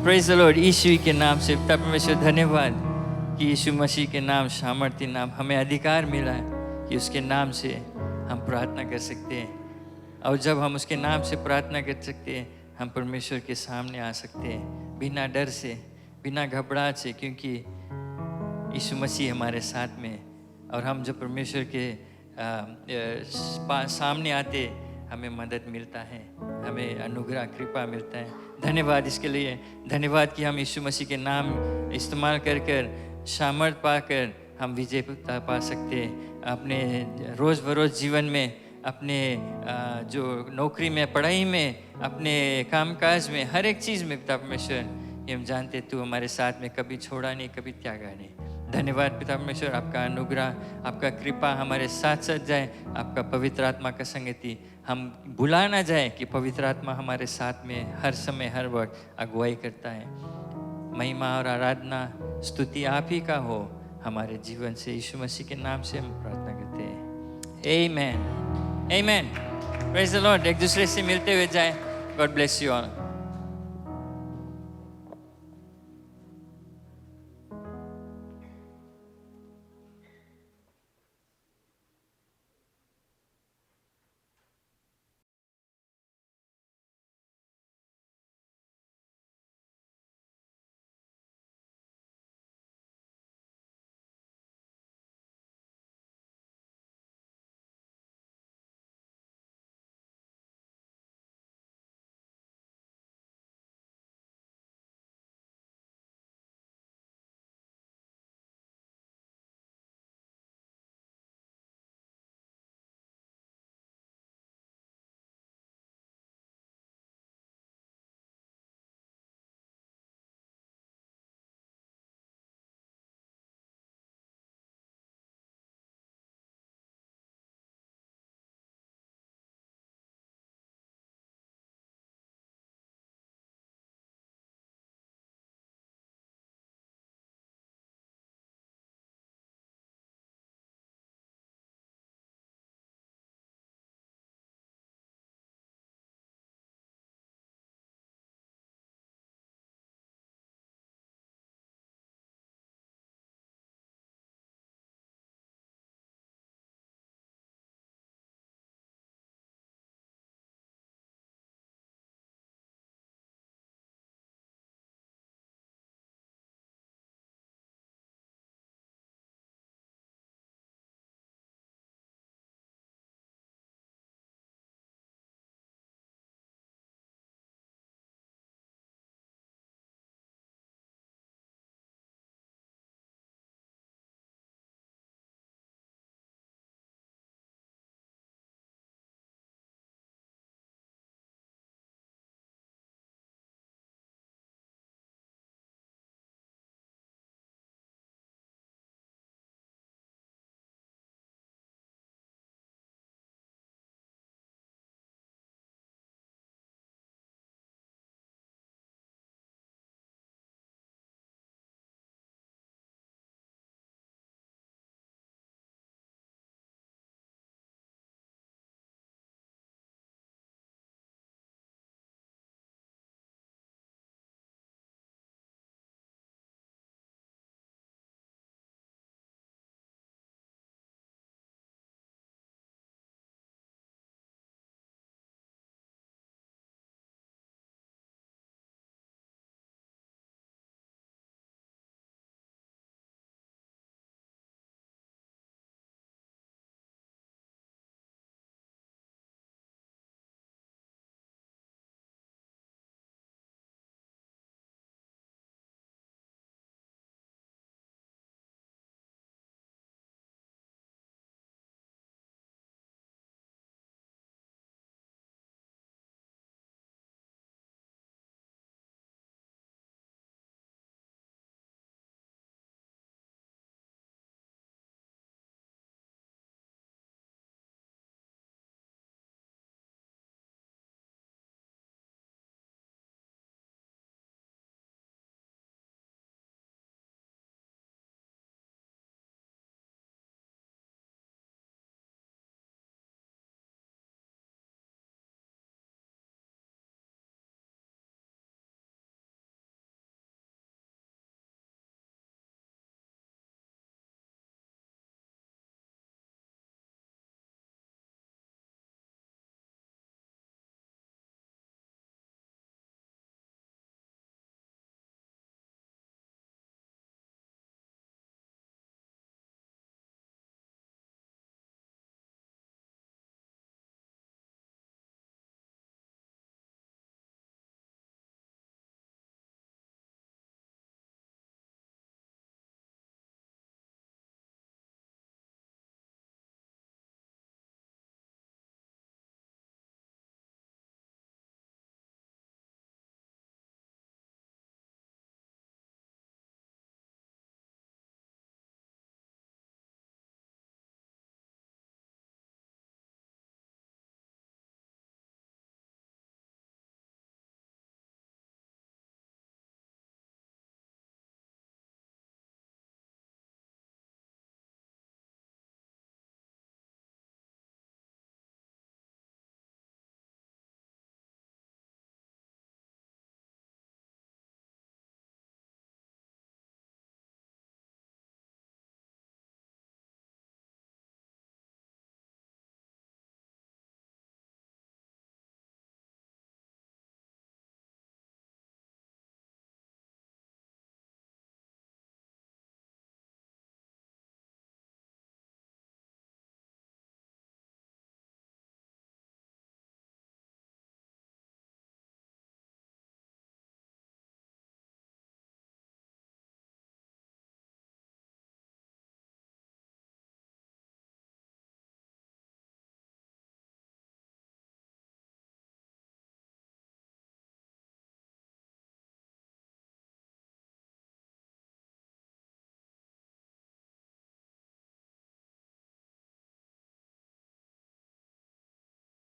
Praise the lord. यीशु के नाम से पिता परमेश्वर धन्यवाद कि यीशु मसीह के नाम, सामर्थ्य नाम, हमें अधिकार मिला है कि उसके नाम से हम प्रार्थना कर सकते हैं। और जब हम उसके नाम से प्रार्थना कर सकते हैं, हम परमेश्वर के सामने आ सकते हैं बिना डर से, बिना घबराहट से, क्योंकि यीशु मसीह हमारे साथ में। और हम जब परमेश्वर के सामने आते, हमें मदद मिलता है, हमें अनुग्रह, कृपा मिलता है। धन्यवाद इसके लिए। धन्यवाद कि हम यीशु मसीह के नाम इस्तेमाल कर सामर्थ पाकर हम विजय पा सकते हैं अपने रोज़ बरोज़ जीवन में, अपने जो नौकरी में, पढ़ाई में, अपने कामकाज में, हर एक चीज़ में। पिता परमेश्वर, ये हम जानते तू हमारे साथ में कभी छोड़ा नहीं, कभी त्यागा नहीं। धन्यवाद पिता परमेश्वर, आपका अनुग्रह, आपका कृपा हमारे साथ साथ जाए। आपका पवित्र आत्मा का संगति, हम भुला ना जाए कि पवित्र आत्मा हमारे साथ में हर समय, हर वक्त अगुवाई करता है। महिमा और आराधना, स्तुति आप ही का हो हमारे जीवन से। यीशु मसीह के नाम से हम प्रार्थना करते हैं, आमेन, आमेन। Praise the lord. एक दूसरे से मिलते हुए जाए। God bless you all.